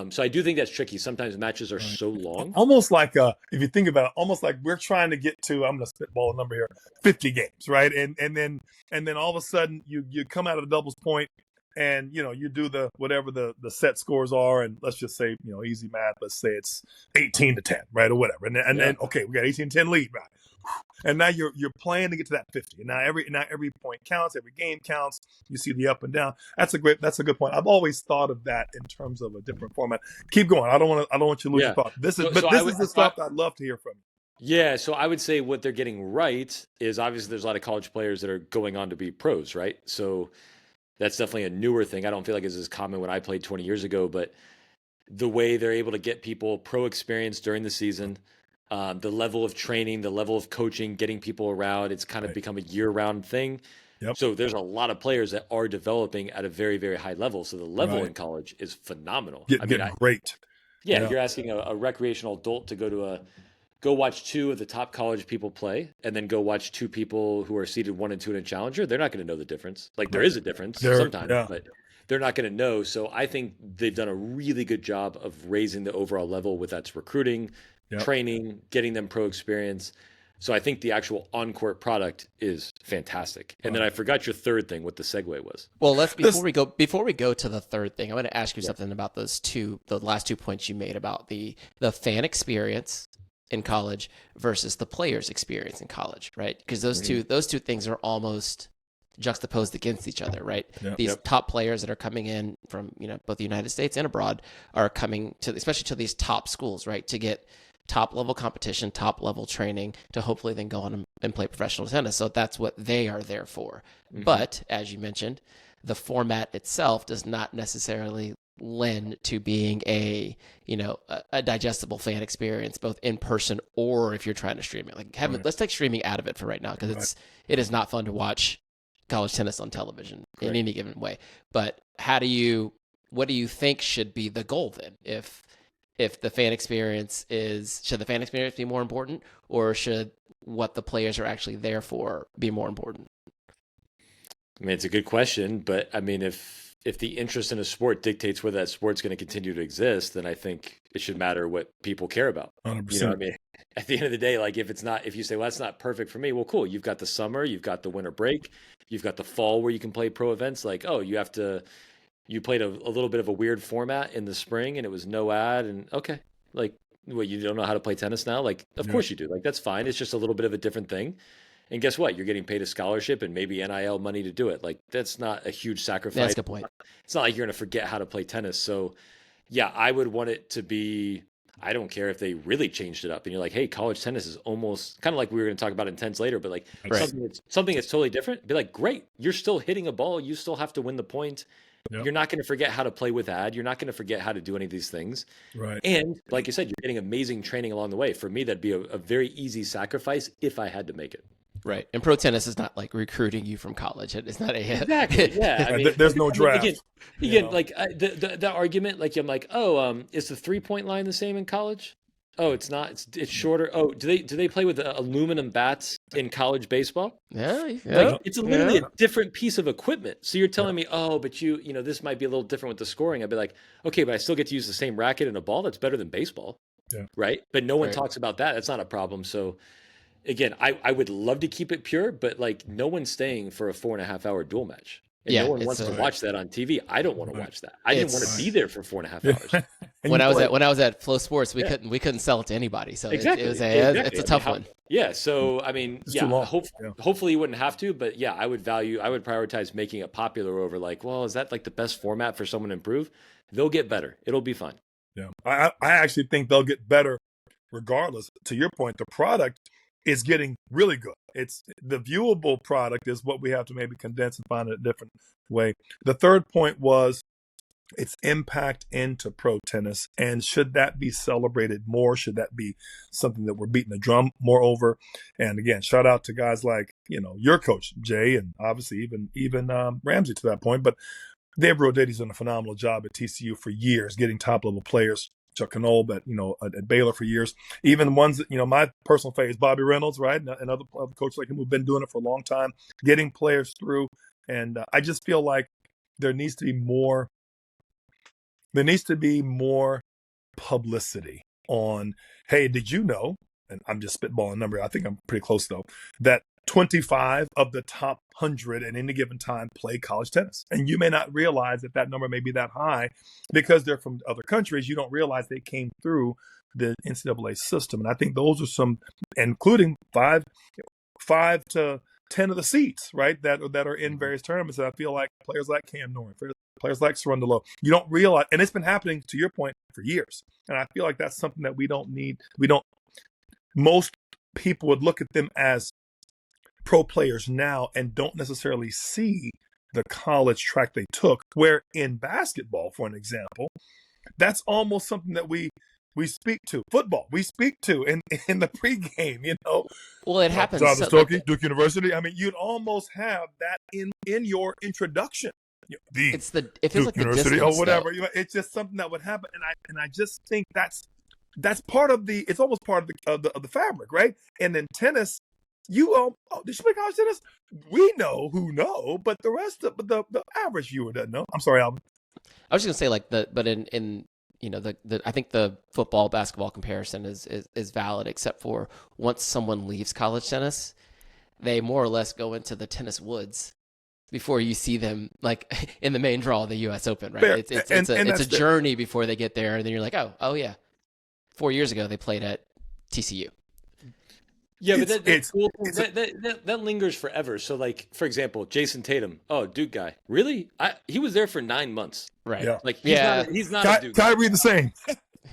S2: So I do think that's tricky. Sometimes matches are so long.
S3: Almost like, if you think about it, almost like we're trying to get to, I'm going to spitball a number here, 50 games, right? And then all of a sudden you come out of the doubles point and, you do the, whatever the set scores are. And let's just say, easy math, let's say it's 18-10, right? Or whatever. And then, okay, we got 18-10 lead, right? And now you're playing to get to that 50. And now every point counts, every game counts. You see the up and down. That's a good point. I've always thought of that in terms of a different format. Keep going. I don't want you to lose your thought. This is the stuff I'd love to hear from you.
S2: Yeah, so I would say what they're getting right is obviously there's a lot of college players that are going on to be pros, right? So that's definitely a newer thing. I don't feel like it's as common when I played 20 years ago, but the way they're able to get people pro experience during the season, the level of training, the level of coaching, getting people around, it's kind of become a year-round thing.
S3: Yep.
S2: So there's a lot of players that are developing at a very, very high level. So the level in college is phenomenal.
S3: Great.
S2: Yeah, you're asking a recreational adult to go watch 2 of the top college people play and then go watch 2 people who are seeded 1 and 2 in a challenger. They're not going to know the difference. Like there is a difference sometimes, but they're not going to know. So I think they've done a really good job of raising the overall level with that's recruiting, training, getting them pro experience. So I think the actual on-court product is fantastic. And then I forgot your third thing, what the segue was.
S1: Well, before we go to the third thing, I want to ask you something about the last 2 points you made about the fan experience in college versus the player's experience in college, right? Because those two things are almost juxtaposed against each other, right? These top players that are coming in from both the United States and abroad are coming to, especially to these top schools, right, to get top level competition, top level training, to hopefully then go on and play professional tennis. So that's what they are there for. Mm-hmm. But as you mentioned, the format itself does not necessarily lend to being a digestible fan experience, both in person or if you're trying to stream it. Like let's take streaming out of it for right now, because it is not fun to watch college tennis on television in any given way. But what do you think should be the goal then? If the fan experience should the fan experience be more important, or should what the players are actually there for be more important?
S2: I mean, it's a good question, but I mean, if the interest in a sport dictates whether that sport's going to continue to exist, then I think it should matter what people care about.
S3: 100%.
S2: You know what I mean? At the end of the day, like if you say, well, that's not perfect for me. Well, cool. You've got the summer, you've got the winter break, you've got the fall where you can play pro events. Like, oh, you played a little bit of a weird format in the spring and it was no ad, and okay, like, what, you don't know how to play tennis now? Like, of course you do. Like, that's fine. It's just a little bit of a different thing. And guess what? You're getting paid a scholarship and maybe NIL money to do it. Like, that's not a huge sacrifice.
S1: That's a good point.
S2: It's not like you're going to forget how to play tennis. So yeah, I would want it to be I don't care if they really changed it up. And you're like, hey, college tennis is almost kind of like we were going to talk about Intennse later, but like
S1: Right.
S2: something that's totally different. Be like, great, you're still hitting a ball. You still have to win the point.
S3: Yep.
S2: You're not going to forget how to play with ad. You're not going to forget how to do any of these things.
S3: Right.
S2: And like you said, you're getting amazing training along the way. For me, that'd be a very easy sacrifice if I had to make it.
S1: Right. And pro tennis is not like recruiting you from college. It's not a
S2: Exactly. Yeah. I mean,
S3: there's no draft.
S2: Again, like the argument, like I'm like, oh, is the 3-point line the same in college? Oh, it's not. It's shorter. Oh, do they play with aluminum bats in college baseball?
S1: Yeah.
S2: Like, it's literally a different piece of equipment. So you're telling me, oh, but this might be a little different with the scoring. I'd be like, okay, but I still get to use the same racket and a ball. That's better than baseball.
S3: Yeah.
S2: Right. But no one talks about that. That's not a problem. So again, I would love to keep it pure, but like no one's staying for a 4.5-hour dual match. And no one wants to watch that on TV. I don't want to watch that. I didn't want to be there for 4.5 hours.
S1: When I was at Flow Sports, we couldn't sell it to anybody. So
S2: exactly.
S1: it's a tough one.
S2: Yeah. So I mean, hopefully you wouldn't have to, but yeah, I would prioritize making it popular over like, well, is that like the best format for someone to improve? They'll get better. It'll be fine.
S3: Yeah. I actually think they'll get better regardless. To your point, the product is getting really good. It's the viewable product is what we have to maybe condense and find a different way. The third point was its impact into pro tennis. And should that be celebrated more? Should that be something that we're beating the drum more over? And again, shout out to guys like, your coach, Jay, and obviously even Ramsey to that point. But Dave Rodetti's done a phenomenal job at TCU for years, getting top level players. Chuck Knoll, but at Baylor for years. Even ones that my personal favorite, Bobby Reynolds, right, and other coaches like him who've been doing it for a long time, getting players through. And I just feel like there needs to be more. There needs to be more publicity on. Hey, did you know? And I'm just spitballing a number. I think I'm pretty close though. That 25 of the top 100 at any given time play college tennis. And you may not realize that number may be that high because they're from other countries. You don't realize they came through the NCAA system. And I think those are some, including 5 to 10 of the seats, right, that are in various tournaments. And I feel like players like Cam Norton, players like Cerundolo, you don't realize, and it's been happening, to your point, for years. And I feel like that's something that most people would look at them as pro players now and don't necessarily see the college track they took, where in basketball, for an example, that's almost something that we speak to. Football, we speak to in the pregame,
S1: Well, it happens.
S3: Jonathan Stokke, Duke University. I mean, you'd almost have that in your introduction. It feels
S1: Duke
S3: like University or whatever. It's just something that would happen, and I just think that's part of it's almost part of the fabric, right? And in tennis, did you play college tennis? We know who know, but the rest of the average viewer doesn't know. I'm sorry, Alvin.
S1: I was just gonna say but in I think the football basketball comparison is valid, except for once someone leaves college tennis, they more or less go into the tennis woods before you see them like in the main draw of the U.S. Open, right?
S3: Fair.
S1: It's a journey before they get there, and then you're like, oh yeah, 4 years ago they played at TCU.
S2: Yeah, but that lingers forever. So, like, for example, Jason Tatum. Oh, Duke guy. Really? He was there for 9 months.
S1: Right.
S3: Yeah.
S2: Like, he's not a Duke guy.
S3: Kyrie the same.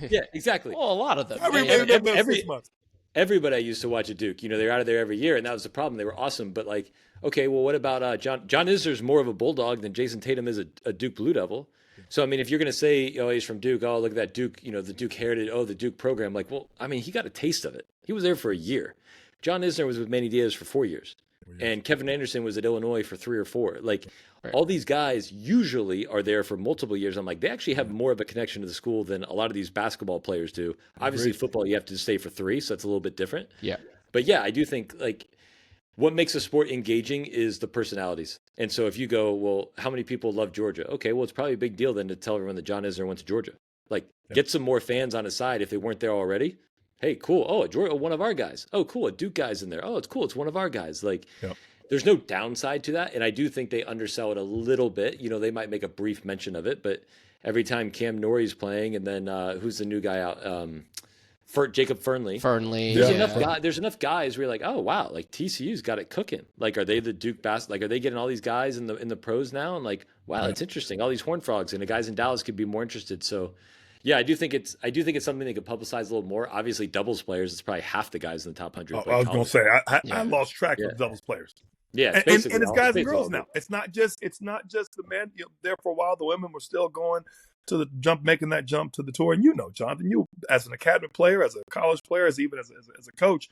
S2: Yeah, exactly.
S1: Well, a lot of them.
S3: Every months.
S2: Everybody I used to watch at Duke, they're out of there every year, and that was the problem. They were awesome, but like, okay, well, what about John Isner's more of a Bulldog than Jason Tatum is a Duke Blue Devil. So, I mean, if you're going to say, he's from Duke, oh, look at that Duke, the Duke heritage, the Duke program. Like, well, I mean, he got a taste of it. He was there for a year. John Isner was with Manny Diaz for 4 years. And Kevin Anderson was at Illinois for 3 or 4. Like, all these guys usually are there for multiple years. I'm like, they actually have more of a connection to the school than a lot of these basketball players do. Obviously, football, you have to stay for 3, so that's a little bit different.
S1: Yeah.
S2: But yeah, I do think, like, what makes a sport engaging is the personalities. And so if you go, well, how many people love Georgia? Okay, well, it's probably a big deal then to tell everyone that John Isner went to Georgia. Like, get some more fans on his side if they weren't there already. Hey, cool. Oh, Georgia, one of our guys. Oh, cool. A Duke guy's in there. Oh, it's cool. It's one of our guys. Like, there's no downside to that. And I do think they undersell it a little bit. They might make a brief mention of it, but every time Cam Norrie's playing, and then who's the new guy out? Jacob Fernley. There's enough guys where you're like, oh wow, like TCU's got it cooking. Like, are they the Duke Like, are they getting all these guys in the pros now? And like, wow, it's interesting. All these Horned Frogs, and the guys in Dallas could be more interested. So, Yeah, I do think it's something they could publicize a little more. Obviously, doubles players, it's probably half the guys in the top 100
S3: I
S2: play
S3: was going to
S2: college.
S3: say I
S1: Yeah.
S3: lost track
S2: Yeah.
S3: of doubles players.
S2: Yeah, it's
S3: And
S2: basically
S3: it's
S2: all.
S3: guys and
S2: Basically
S3: girls
S2: all.
S3: now. It's not just the men. There for a while, the women were still going to the jump, making that jump to the tour. And Jonathan, you as an academy player, as a college player, even as a coach,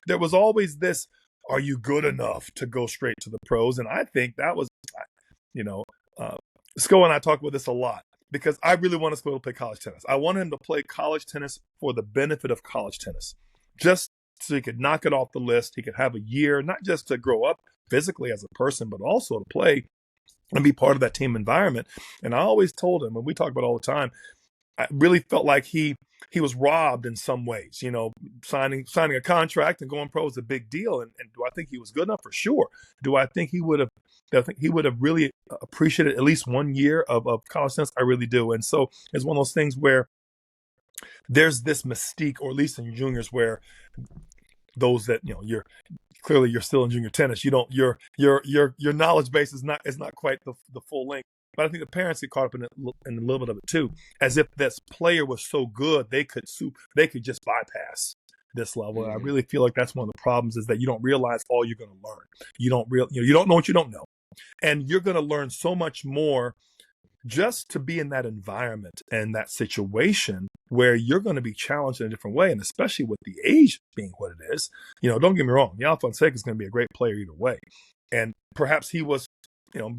S3: there was always this: are you good enough to go straight to the pros? And I think that was, Sko and I talk about this a lot because I really want Sko to play college tennis. I want him to play college tennis for the benefit of college tennis, just so he could knock it off the list. He could have a year, not just to grow up physically as a person, but also to play and be part of that team environment. And I always told him, and we talk about it all the time, I really felt like he was robbed in some ways. Signing a contract and going pro is a big deal. And do I think he was good enough? For sure. Do I think he would have really appreciated at least 1 year of college tennis? I really do. And so it's one of those things where there's this mystique, or at least in juniors, where those that you're still in junior tennis. You don't your knowledge base is not quite the full length. But I think the parents get caught up in a little bit of it too, as if this player was so good they could just bypass this level. And I really feel like that's one of the problems, is that you don't realize all you're going to learn. You don't know what you don't know, and you're going to learn so much more just to be in that environment and that situation where you're going to be challenged in a different way. And especially with the age being what it is, don't get me wrong, Alvin Fonseca is going to be a great player either way. And perhaps he was,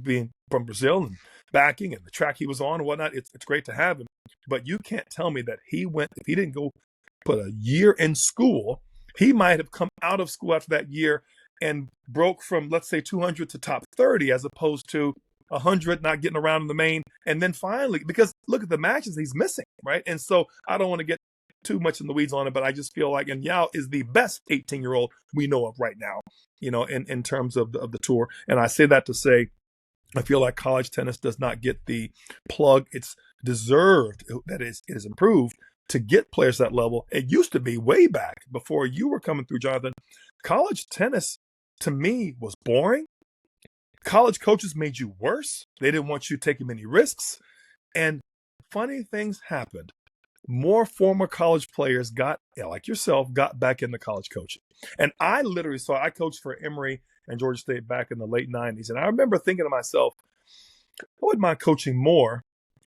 S3: being from Brazil and backing and the track he was on and whatnot, it's great to have him. But you can't tell me that if he didn't go put a year in school, he might have come out of school after that year and broke from, let's say, 200 to top 30, as opposed to 100, not getting around in the main. And then finally, because look at the matches he's missing, right? And so I don't want to get too much in the weeds on it, but I just feel like, and Yao is the best 18-year-old we know of right now, in terms of the tour. And I say that to say, I feel like college tennis does not get the plug it's deserved. That is, it has improved to get players that level. It used to be way back before you were coming through, Jonathan. College tennis to me was boring. College coaches made you worse. They didn't want you taking many risks. And funny things happened. More former college players like yourself, got back into college coaching. And I literally I coached for Emory and Georgia State back in the late 90s. And I remember thinking to myself, I wouldn't mind coaching more,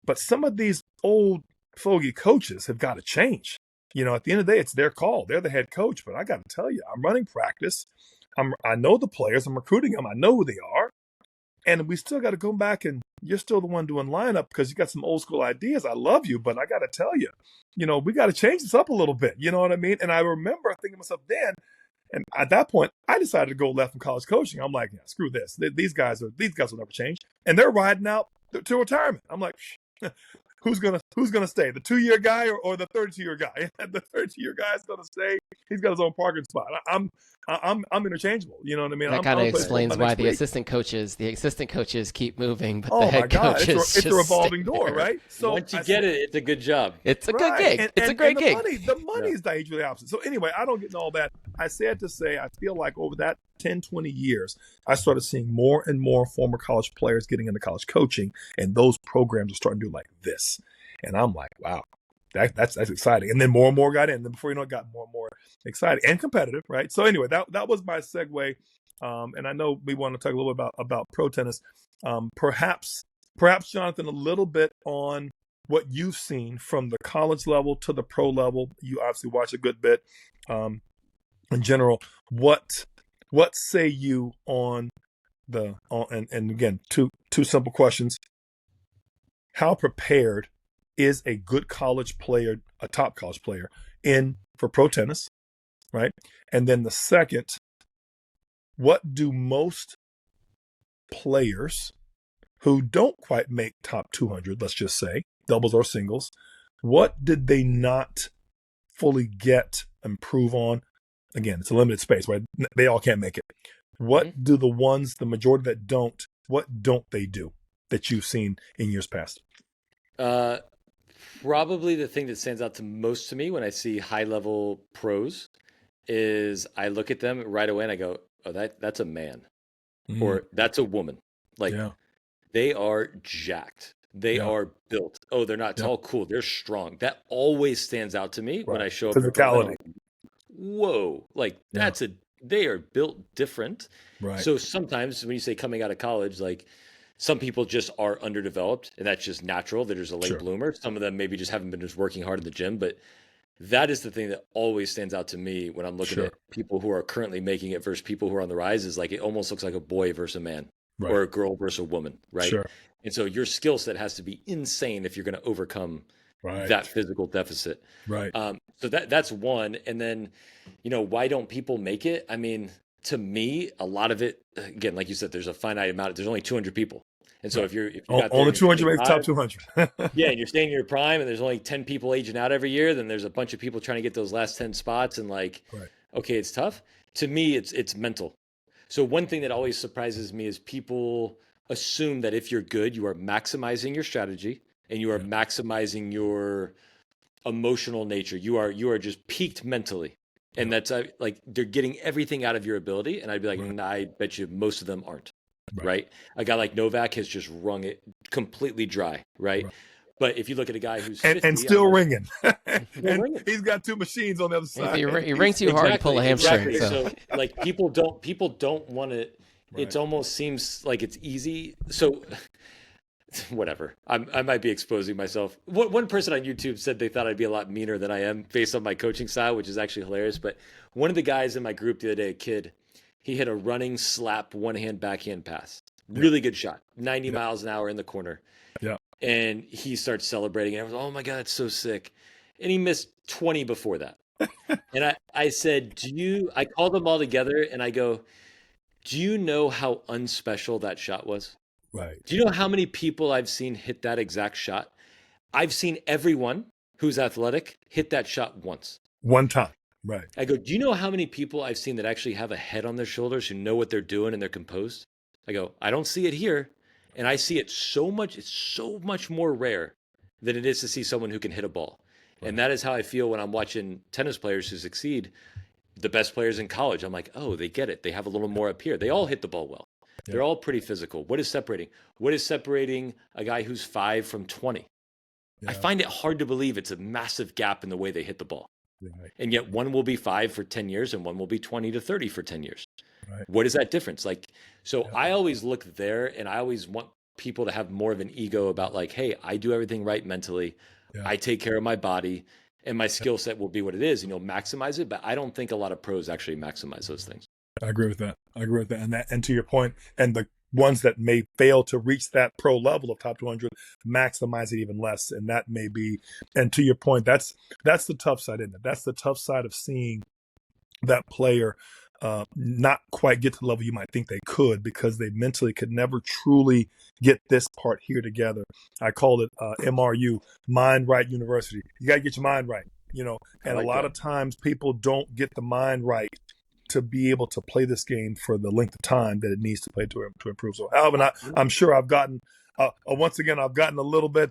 S3: but some of these old fogey coaches have got to change. At the end of the day, it's their call. They're the head coach. But I got to tell you, I'm running practice. I know the players. I'm recruiting them. I know who they are. And we still got to go back, and you're still the one doing lineup because you got some old school ideas. I love you, but I got to tell you, we got to change this up a little bit. You know what I mean? And I remember thinking to myself then, and at that point, I decided to go left from college coaching. I'm like, yeah, screw this. These guys will never change, and they're riding out to retirement. I'm like, who's gonna stay? The 2-year guy or the 32-year guy? The 32-year guy is gonna stay. He's got his own parking spot. I'm interchangeable. You know what I mean?
S1: That kind of explains why the
S3: week.
S1: assistant coaches keep moving, but
S3: Oh
S1: the
S3: my
S1: head
S3: God,
S1: coaches
S3: it's a revolving door, right?
S2: So once you get it, it's a good job.
S1: It's a good gig. It's a great gig.
S3: The money is dangerously opposite. So anyway, I don't get into all that. I said to say, I feel like over that 10, 20 years, I started seeing more and more former college players getting into college coaching, and those programs are starting to do like this. And I'm like, wow, that's exciting. And then more and more got in. And then before you know it, got more and more exciting and competitive, right? So anyway, that was my segue. And I know we want to talk a little bit about pro tennis. Perhaps, Jonathan, a little bit on what you've seen from the college level to the pro level. You obviously watch a good bit. In general, what say you on and again, two simple questions. How prepared is a good college player, a top college player, for pro tennis, right? And then the second, what do most players who don't quite make top 200, let's just say, doubles or singles, what did they not fully get, improve on? Again, it's a limited space, right? They all can't make it. What do the majority that don't, what don't they do that you've seen in years past?
S2: Probably the thing that stands out most to me when I see high-level pros is I look at them right away and I go, oh, that's a man or that's a woman. Like, they are jacked. They
S3: Yeah.
S2: are built. Oh, they're not
S3: Yeah.
S2: tall. Cool. They're strong. That always stands out to me when
S3: Right.
S2: I show up at a pro event.
S3: Physicality.
S2: I'm like, whoa, like
S3: Yeah.
S2: they are built different.
S3: Right.
S2: So sometimes when you say coming out of college, like some people just are underdeveloped and that's just natural. They're just a late
S3: Sure.
S2: bloomer. Some of them maybe just haven't been just working hard in the gym, but that is the thing that always stands out to me when I'm looking
S3: Sure.
S2: at people who are currently making it versus people who are on the rise. Is like it almost looks like a boy versus a man
S3: Right.
S2: or a girl versus a woman, right?
S3: Sure.
S2: And so your skill set has to be insane if you're going to overcome
S3: Right.
S2: that physical deficit.
S3: Right.
S2: So that's one. And then, why don't people make it? I mean, to me, a lot of it, again, like you said, there's a finite amount. There's only 200 people. And so
S3: Right.
S2: if you got there
S3: Only
S2: and you're
S3: 200 makes top 200.
S2: yeah, and you're staying in your prime and there's only 10 people aging out every year, then there's a bunch of people trying to get those last 10 spots and like,
S3: Right.
S2: okay, it's tough. To me, it's mental. So one thing that always surprises me is people assume that if you're good, you are maximizing your strategy and you are maximizing your emotional nature. You are just peaked mentally. And that's like they're getting everything out of your ability. And I'd be like, nah, I bet you most of them aren't. Right. A guy like Novak has just wrung it completely dry. Right. But if you look at a guy who's 50,
S3: and still ringing, and
S2: ringing.
S3: He's got two machines on the other side.
S1: You ring too hard to pull a hamstring.
S2: Exactly. So like people don't want to. It almost seems like it's easy. So whatever. I might be exposing myself. One person on YouTube said they thought I'd be a lot meaner than I am based on my coaching style, which is actually hilarious. But one of the guys in my group the other day, a kid, he hit a running slap, one-hand backhand pass. Really good shot. 90 miles an hour in the corner.
S3: Yeah.
S2: And he starts celebrating. And I was, oh my God, it's so sick. And he missed 20 before that. And I said, I called them all together and I go, do you know how unspecial that shot was?
S3: Right.
S2: Do you know how many people I've seen hit that exact shot? I've seen everyone who's athletic hit that shot once.
S3: One time. Right.
S2: I go, do you know how many people I've seen that actually have a head on their shoulders who know what they're doing and they're composed? I go, I don't see it here. And I see it so much. It's so much more rare than it is to see someone who can hit a ball. Right. And that is how I feel when I'm watching tennis players who succeed, the best players in college. I'm like, oh, they get it. They have a little more up here. They all hit the ball well. Yeah. They're all pretty physical. What is separating? What is separating a guy who's 5 from 20? Yeah. I find it hard to believe it's a massive gap in the way they hit the ball. Right. And yet one will be 5 for 10 years and one will be 20 to 30 for 10 years. Right. What is that difference? Like, so I always look there and I always want people to have more of an ego about like, hey, I do everything right mentally. Yeah. I take care of my body and my skill set will be what it is and you'll maximize it. But I don't think a lot of pros actually maximize those things.
S3: I agree with that. And to your point, and the ones that may fail to reach that pro level of top 200 maximize it even less. And that may be, and to your point, that's the tough side, isn't it? That's the tough side of seeing that player not quite get to the level you might think they could because they mentally could never truly get this part here together. I call it MRU, Mind Right University. You got to get your mind right, and like a lot of times people don't get the mind right to be able to play this game for the length of time that it needs to play to improve. So Alvin, I'm sure I've gotten, once again, I've gotten a little bit,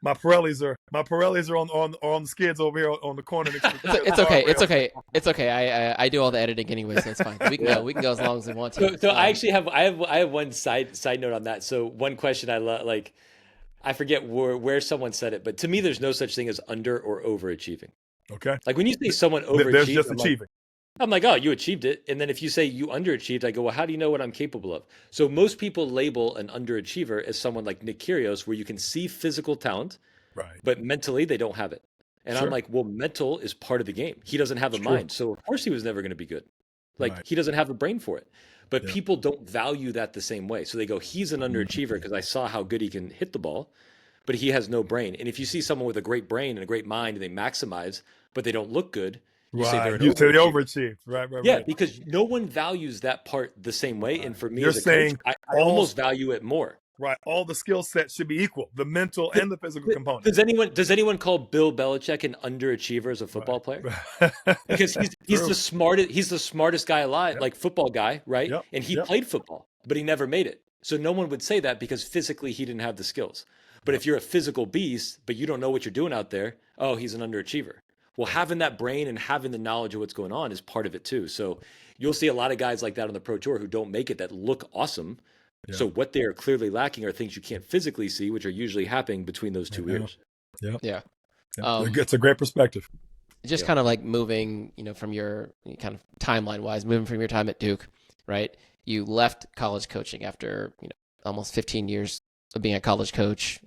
S3: my Pirellis are on the skids over here on the corner.
S1: It's okay. I do all the editing anyway, so it's fine. We can go as long as we want to.
S2: So I actually have one side note on that. So one question I forget where someone said it, but to me, there's no such thing as under or overachieving.
S3: Okay.
S2: Like when you say someone overachieved,
S3: there's just achieving.
S2: I'm like, oh, you achieved it. And then if you say you underachieved, I go, well, how do you know what I'm capable of? So most people label an underachiever as someone like Nick Kyrgios, where you can see physical talent, right, but mentally they don't have it. And I'm like, well, mental is part of the game. He doesn't have a mind. So of course he was never going to be good. Like he doesn't have a brain for it. But people don't value that the same way. So they go, he's an underachiever because I saw how good he can hit the ball, but he has no brain. And if you see someone with a great brain and a great mind and they maximize, but they don't look good, you say they're
S3: they overachieve. Right.
S2: Yeah, because no one values that part the same way. And for me,
S3: You're
S2: as a
S3: saying
S2: coach, I almost value it more.
S3: Right. All the skill sets should be equal, the mental and the physical component.
S2: Does anyone call Bill Belichick an underachiever as a football player? Because he's the smartest guy alive, like football guy, right? And he played football, but he never made it. So no one would say that because physically he didn't have the skills. But if you're a physical beast, but you don't know what you're doing out there, oh, he's an underachiever. Well, having that brain and having the knowledge of what's going on is part of it too. So you'll see a lot of guys like that on the Pro Tour who don't make it that look awesome,
S3: Yeah.
S2: So what they are clearly lacking are things you can't physically see, which are usually happening between those two ears.
S3: Yeah.
S1: Yeah.
S3: It's a great perspective.
S1: Just kind of like moving, from your kind of timeline wise, moving from your time at Duke, right? You left college coaching after, almost 15 years of being a college coach,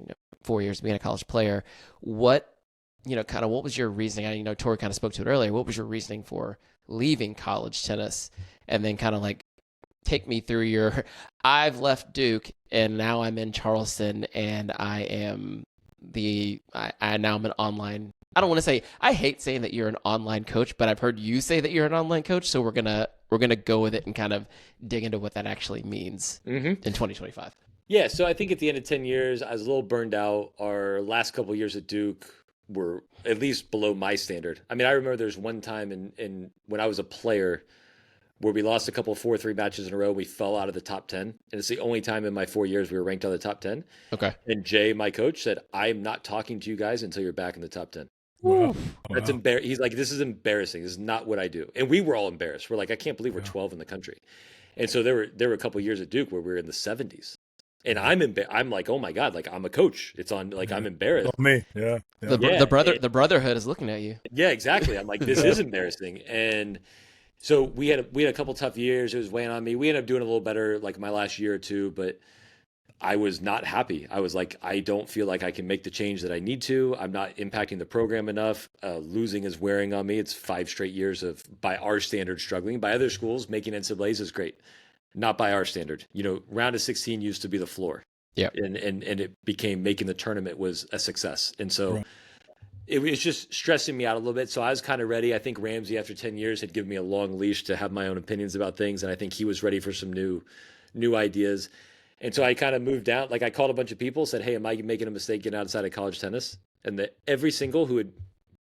S1: 4 years of being a college player. What, what was your reasoning? I know Torrey kind of spoke to it earlier. What was your reasoning for leaving college tennis? And then kind of like take me through I've left Duke and now I'm in Charleston and I am now I'm an online. I don't want to say, I hate saying that you're an online coach, but I've heard you say that you're an online coach. So we're going to go with it and kind of dig into what that actually means in 2025.
S2: Yeah. So I think at the end of 10 years, I was a little burned out. Our last couple of years at Duke were at least below my standard. I mean, I remember there's one time in when I was a player where we lost a couple of 4-3 matches in a row. We fell out of the top 10. And it's the only time in my 4 years we were ranked out of the top 10.
S1: Okay.
S2: And Jay, my coach, said, I'm not talking to you guys until you're back in the top 10.
S3: Wow.
S2: That's embarrassing. He's like, this is embarrassing. This is not what I do. And we were all embarrassed. We're like, I can't believe we're 12 in the country. And so there were a couple of years at Duke where we were in the 70s. And I'm like, oh my God, like I'm a coach. It's on, like, I'm embarrassed.
S3: Oh, me. Yeah.
S1: The brotherhood is looking at you.
S2: Yeah, exactly. I'm like, this is embarrassing. And so we had a couple tough years. It was weighing on me. We ended up doing a little better like my last year or two, but I was not happy. I was like, I don't feel like I can make the change that I need to. I'm not impacting the program enough. Losing is wearing on me. It's 5 straight years of, by our standards, struggling. By other schools, making NCAAs is great. Not by our standard. Round of 16 used to be the floor.
S1: Yeah.
S2: And it became making the tournament was a success. And so it was just stressing me out a little bit. So I was kind of ready. I think Ramsey, after 10 years, had given me a long leash to have my own opinions about things. And I think he was ready for some new ideas. And so I kind of moved down. Like I called a bunch of people, said, hey, am I making a mistake getting outside of college tennis? And every single who had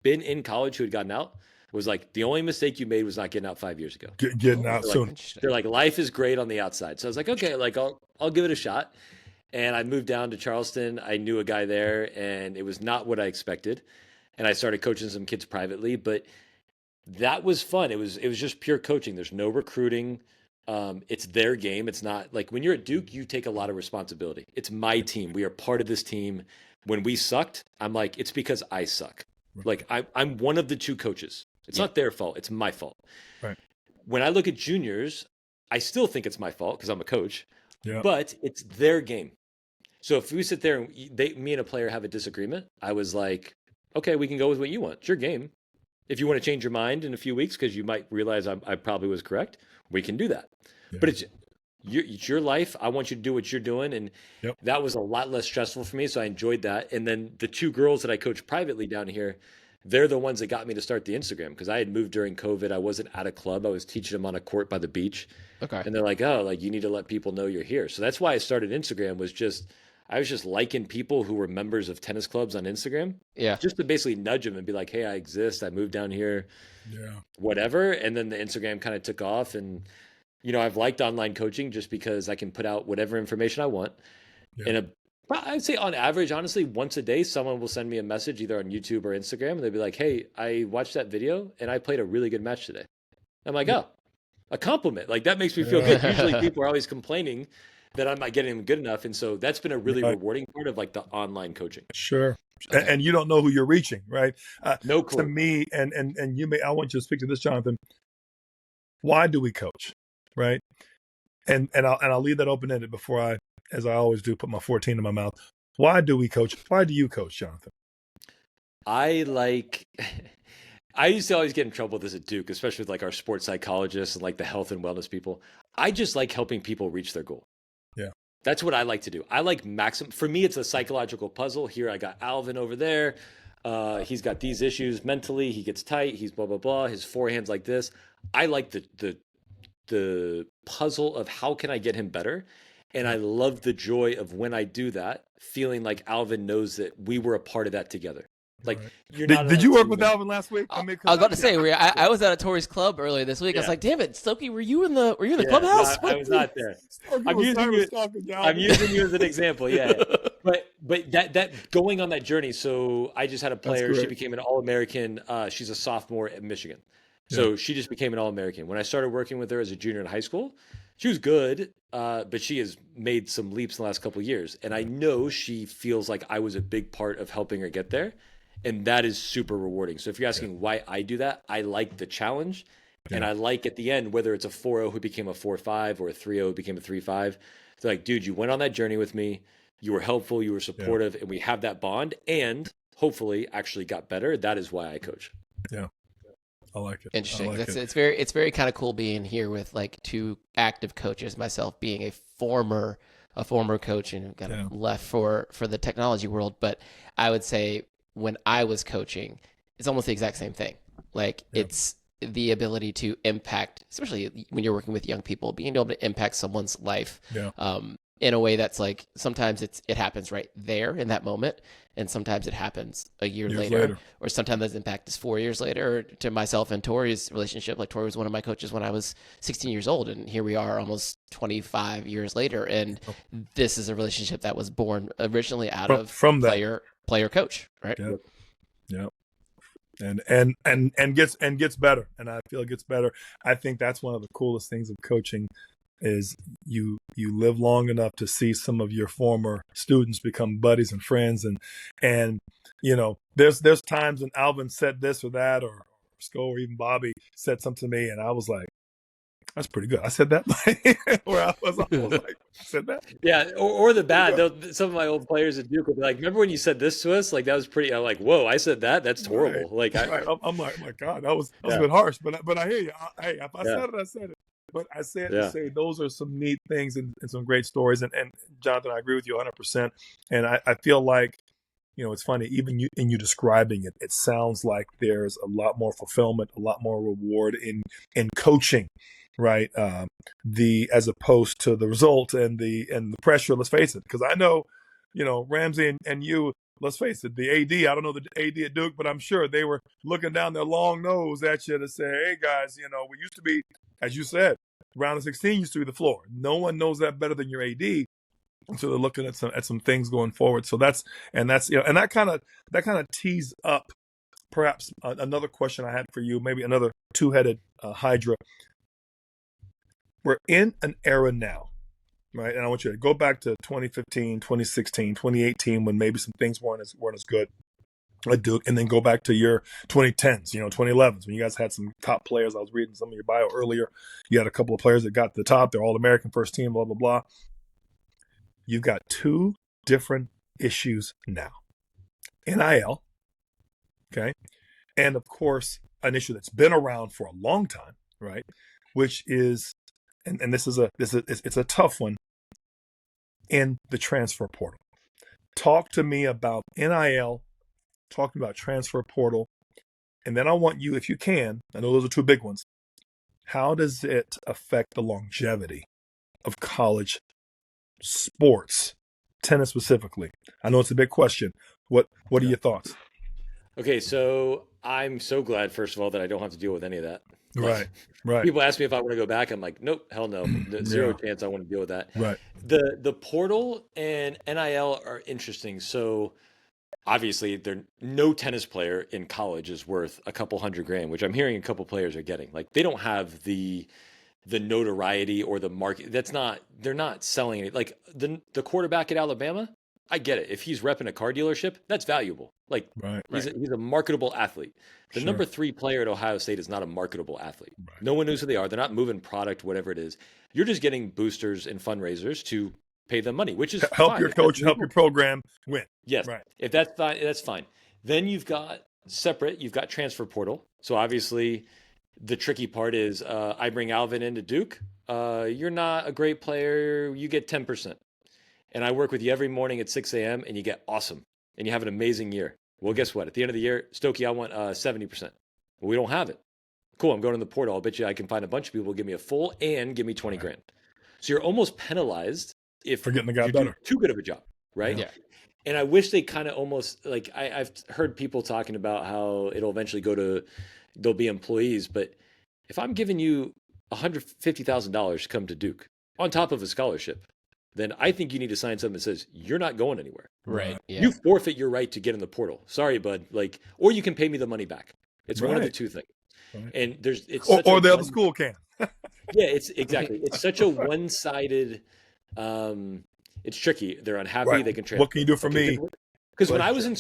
S2: been in college who had gotten out was like, the only mistake you made was not getting out 5 years ago.
S3: Getting out soon.
S2: They're like, life is great on the outside. So I was like, okay, like I'll give it a shot. And I moved down to Charleston. I knew a guy there and it was not what I expected. And I started coaching some kids privately, but that was fun. It was just pure coaching. There's no recruiting. It's their game. It's not like when you're at Duke, you take a lot of responsibility. It's my team. We are part of this team. When we sucked, I'm like, it's because I suck. Like I'm one of the two coaches. It's not their fault. It's my fault.
S3: Right.
S2: When I look at juniors, I still think it's my fault because I'm a coach, but it's their game. So if we sit there and me and a player have a disagreement, I was like, okay, we can go with what you want. It's your game. If you want to change your mind in a few weeks because you might realize I probably was correct, we can do that. Yeah. But it's your life. I want you to do what you're doing. And that was a lot less stressful for me. So I enjoyed that. And then the 2 girls that I coach privately down here, they're the ones that got me to start the Instagram because I had moved during COVID. I wasn't at a club. I was teaching them on a court by the beach. Okay. And they're like, oh, like you need to let people know you're here. So that's why I started Instagram I was just liking people who were members of tennis clubs on Instagram. Yeah. Just to basically nudge them and be like, hey, I exist. I moved down here. Yeah. Whatever. And then the Instagram kind of took off. And, I've liked online coaching just because I can put out whatever information I want. Yeah. I'd say on average, honestly, once a day, someone will send me a message either on YouTube or Instagram. And they'll be like, hey, I watched that video and I played a really good match today. I'm like, oh, a compliment. Like that makes me feel good. Usually people are always complaining that I'm not getting them good enough. And so that's been a really rewarding part of like the online coaching.
S3: Sure. And you don't know who you're reaching, right?
S2: No clue.
S3: To me, and I want you to speak to this, Jonathan. Why do we coach, right? And I'll leave that open-ended before I, as I always do, put my 14 in my mouth. Why do we coach? Why do you coach, Jonathan?
S2: I used to always get in trouble with this at Duke, especially with like our sports psychologists and like the health and wellness people. I just like helping people reach their goal. Yeah. That's what I like to do. I like for me, it's a psychological puzzle. Here I got Alvin over there. He's got these issues mentally. He gets tight. He's blah, blah, blah. His forehand's like this. I like the puzzle of how can I get him better? And I love the joy of when I do that, feeling like Alvin knows that we were a part of that together. Like,
S3: did you work with Alvin last week?
S1: I was about to say, I was at a Torrey's club earlier this week. I was like, damn it, Stokke, were you in the clubhouse?
S2: No, I was not there. I'm using you as an example. Yeah. But that going on that journey. So I just had a player. She became an All-American. She's a sophomore at Michigan. So she just became an All-American. When I started working with her as a junior in high school, she was good, but she has made some leaps in the last couple of years. And I know she feels like I was a big part of helping her get there. And that is super rewarding. So if you're asking why I do that, I like the challenge. And I like at the end, whether it's a 4.0 who became a 4.5 or a 3.0 who became a 3.5, they're like, dude, you went on that journey with me. You were helpful. You were supportive. And we have that bond and hopefully actually got better. That is why I coach.
S3: Yeah. I like it.
S1: Interesting.
S3: I like
S1: It's very kind of cool being here with like two active coaches, myself being a former coach and kind of left for the technology world. But I would say when I was coaching, it's almost the exact same thing. Like it's the ability to impact, especially when you're working with young people, being able to impact someone's life in a way that's like sometimes it happens right there in that moment, and sometimes it happens a year later, or sometimes that impact is 4 years later. Or to myself and Torrey's relationship, like Torrey was one of my coaches when I was 16 years old, and here we are almost 25 years later, and this is a relationship that was born originally out of player coach, right?
S3: Yeah. And gets better, and I feel it gets better. I think that's one of the coolest things of coaching is you live long enough to see some of your former students become buddies and friends, and you know there's times when Alvin said this or that, or Sko or even Bobby said something to me, and I was like, that's pretty good. I said that. Where I was like, I said that.
S2: Yeah, or the bad. Some of my old players at Duke would be like, remember when you said this to us? Like, that was pretty, I'm like, whoa, I said that? That's horrible.
S3: Right. I'm like, oh my God, that was a bit harsh. But I hear you. Hey, if I said it, I said it. But I say it to say those are some neat things and some great stories. And Jonathan, I agree with you 100%. And I feel like, you know, it's funny, even in you describing it, it sounds like there's a lot more fulfillment, a lot more reward in coaching, right? As opposed to the result and the pressure. Let's face it, because I know, you know, Ramsey and you. Let's face it, the AD, I don't know the AD at Duke, but I'm sure they were looking down their long nose at you to say, hey, guys, you know, we used to be, as you said, round of 16 used to be the floor. No one knows that better than your AD. And so they're looking at some things going forward. So that's you know, and that kind of tees up perhaps another question I had for you, maybe another two-headed hydra. We're in an era now, right? And I want you to go back to 2015, 2016, 2018, when maybe some things weren't as good at Duke, and then go back to your 2010s, you know, 2011s, when you guys had some top players. I was reading some of your bio earlier. You had a couple of players that got to the top. They're All-American first team, blah, blah, blah. You've got two different issues now. NIL, okay? And, of course, an issue that's been around for a long time, right? Which is, and it's a tough one, in the transfer portal. Talk to me about NIL, talking about transfer portal, and then I want you, if you can, I know those are two big ones, how does it affect the longevity of college sports, tennis specifically? I know it's a big question. What are your thoughts?
S2: Okay, so I'm so glad, first of all, that I don't have to deal with any of that.
S3: Right.
S2: People ask me if I want to go back. I'm like, nope, hell no. Zero chance I want to deal with that.
S3: Right.
S2: The portal and NIL are interesting. So obviously, no tennis player in college is worth a couple $100,000, which I'm hearing a couple players are getting. Like, they don't have the notoriety or the market. They're not selling it. Like the quarterback at Alabama, I get it. If he's repping a car dealership, that's valuable. Like, he's a marketable athlete. The number 3 player at Ohio State is not a marketable athlete. Right. No one knows who they are. They're not moving product, whatever it is. You're just getting boosters and fundraisers to pay them money, which is
S3: help
S2: fine.
S3: Your coach, help your program win.
S2: Yes. Right. If that's fine, that's fine. Then you've got transfer portal. So obviously the tricky part is I bring Alvin into Duke. You're not a great player. You get 10%. And I work with you every morning at 6 a.m. and you get awesome. And you have an amazing year. Well, guess what? At the end of the year, Stokke, I want 70%. Well, we don't have it. Cool, I'm going in the portal. I'll bet you I can find a bunch of people who give me a full and give me 20 grand. So you're almost penalized if
S3: for getting the guy
S2: you
S3: better.
S2: do too good of a job, right?
S1: Yeah.
S2: And I wish they kind of almost, like, I've heard people talking about how it'll eventually there'll be employees. But if I'm giving you $150,000 to come to Duke on top of a scholarship, then I think you need to sign something that says you're not going anywhere.
S1: Right. Yeah.
S2: You forfeit your right to get in the portal. Sorry, bud. Like, or you can pay me the money back. It's one of the two things.
S3: Right.
S2: And it's
S3: Or the other school can.
S2: Yeah, it's such a one-sided. It's tricky. They're unhappy.
S3: Right.
S2: They can transfer.
S3: What can you do for me?
S2: Because when I was in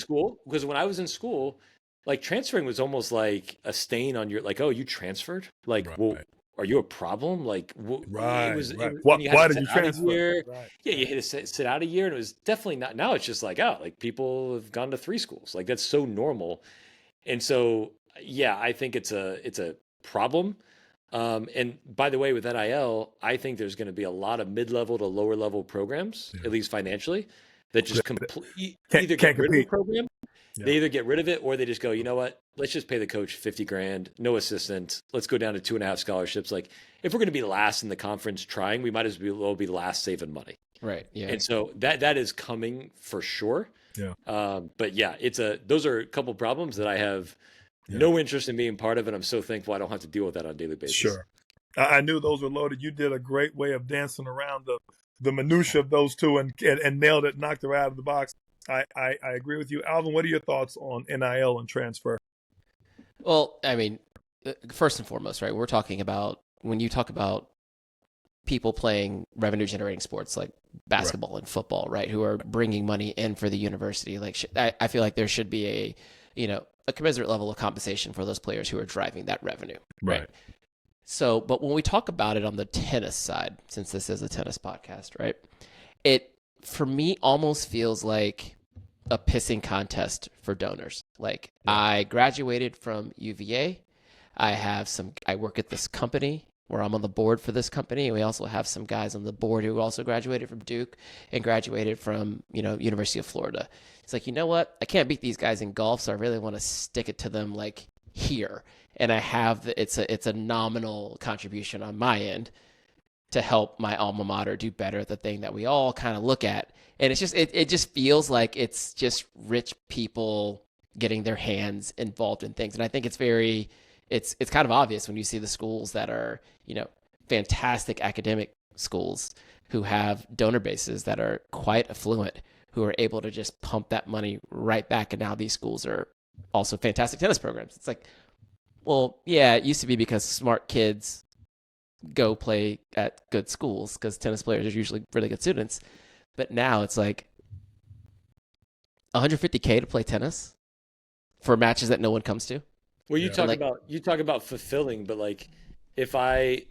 S2: school, like transferring was almost like a stain on your, like, oh, you transferred? Like, well,
S3: Right.
S2: are you a problem? Like,
S3: Right.
S2: and you had
S3: Why
S2: to
S3: did you
S2: sit out a
S3: transfer?
S2: year.
S3: Right.
S2: Yeah, you had to sit out a year, and it was definitely not. Now it's just like, oh, like people have gone to 3 schools. Like that's so normal. And so, yeah, I think it's a problem. And by the way, with NIL, I think there's going to be a lot of mid-level to lower-level programs,
S3: Yeah.
S2: at least financially, that just
S3: Can't
S2: either get rid of the
S3: compete.
S2: program,
S3: Yeah.
S2: they either get rid of it, or they just go, you know what? Let's just pay the coach 50 grand, no assistant. Let's go down to 2.5 scholarships. Like, if we're going to be last in the conference trying, we might as well be last saving money.
S1: Right. Yeah.
S2: And so that is coming for sure.
S3: Yeah.
S2: But yeah, those are a couple problems that I have no interest in being part of, and I'm so thankful I don't have to deal with that on a daily basis.
S3: Sure. I knew those were loaded. You did a great way of dancing around the minutia of those two and nailed it, knocked her out of the box. I agree with you. Alvin, what are your thoughts on NIL and transfer?
S1: Well, I mean, first and foremost, right, we're talking about, when you talk about people playing revenue generating sports like basketball and football, right, who are bringing money in for the university, like I feel like there should be a commensurate level of compensation for those players who are driving that revenue. Right. So, but when we talk about it on the tennis side, since this is a tennis podcast, right, it, for me, almost feels like a pissing contest for donors. Like, I graduated from UVA. I work at this company where I'm on the board for this company. And we also have some guys on the board who also graduated from Duke and graduated from, University of Florida. It's like, you know what? I can't beat these guys in golf, so I really want to stick it to them like here. And I have it's a nominal contribution on my end to help my alma mater do better at the thing that we all kind of look at. And it's just it just feels like it's just rich people getting their hands involved in things. And I think it's kind of obvious when you see the schools that are, fantastic academic schools who have donor bases that are quite affluent, who are able to just pump that money right back. And now these schools are also fantastic tennis programs. It's like, well, yeah, it used to be because smart kids go play at good schools because tennis players are usually really good students. But now it's like $150K to play tennis for matches that no one comes to.
S2: Well, you talk about fulfilling, but like if I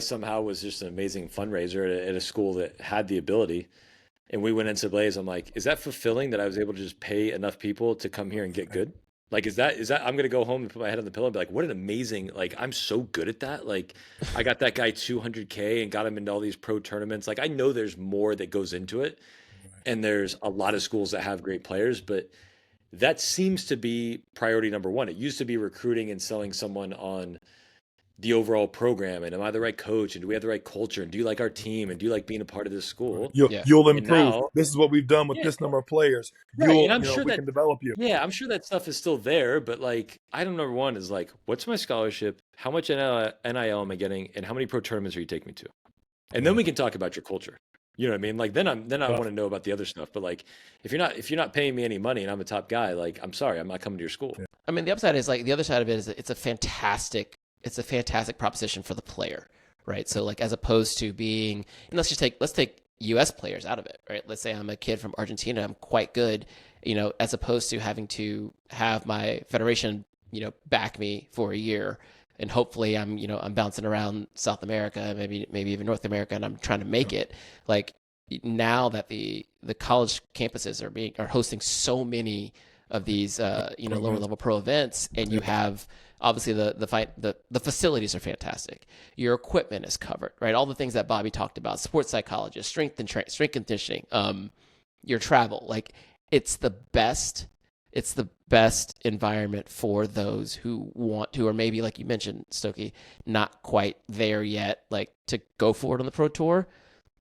S2: somehow was just an amazing fundraiser at a school that had the ability, and we went NCAAs, I'm like, is that fulfilling that I was able to just pay enough people to come here and get good? Like, is that I'm gonna go home and put my head on the pillow and be like, what an amazing, like, I'm so good at that. Like, I got that guy $200K and got him into all these pro tournaments. Like, I know there's more that goes into it, and there's a lot of schools that have great players, but that seems to be priority number one. It used to be recruiting and selling someone on the overall program, and am I the right coach, and do we have the right culture, and do you like our team, and do you like being a part of this school?
S3: You'll improve.
S2: Now,
S3: this is what we've done with this number of players.
S2: Right, and I'm sure
S3: we can develop you.
S2: Yeah, I'm sure that stuff is still there, but like, item number one is like, what's my scholarship? How much NIL am I getting, and how many pro tournaments are you taking me to? And then we can talk about your culture. You know what I mean? Like, then I want to know about the other stuff. But like, if you're not paying me any money and I'm a top guy, like, I'm sorry, I'm not coming to your school.
S3: Yeah.
S1: I mean, the upside is, like, the other side of it is it's a fantastic proposition for the player, right? So like, as opposed to being, and let's take US players out of it, right? Let's say I'm a kid from Argentina, I'm quite good, as opposed to having to have my federation, back me for a year. And hopefully I'm bouncing around South America, maybe even North America, and I'm trying to make it. Like, now that the college campuses are hosting so many of these lower level pro events, and you have obviously the facilities are fantastic. Your equipment is covered, right? All the things that Bobby talked about: sports psychologist, strength conditioning, your travel. Like, it's the best environment for those who want to, or maybe, like you mentioned, Stokke, not quite there yet, like, to go forward on the pro tour.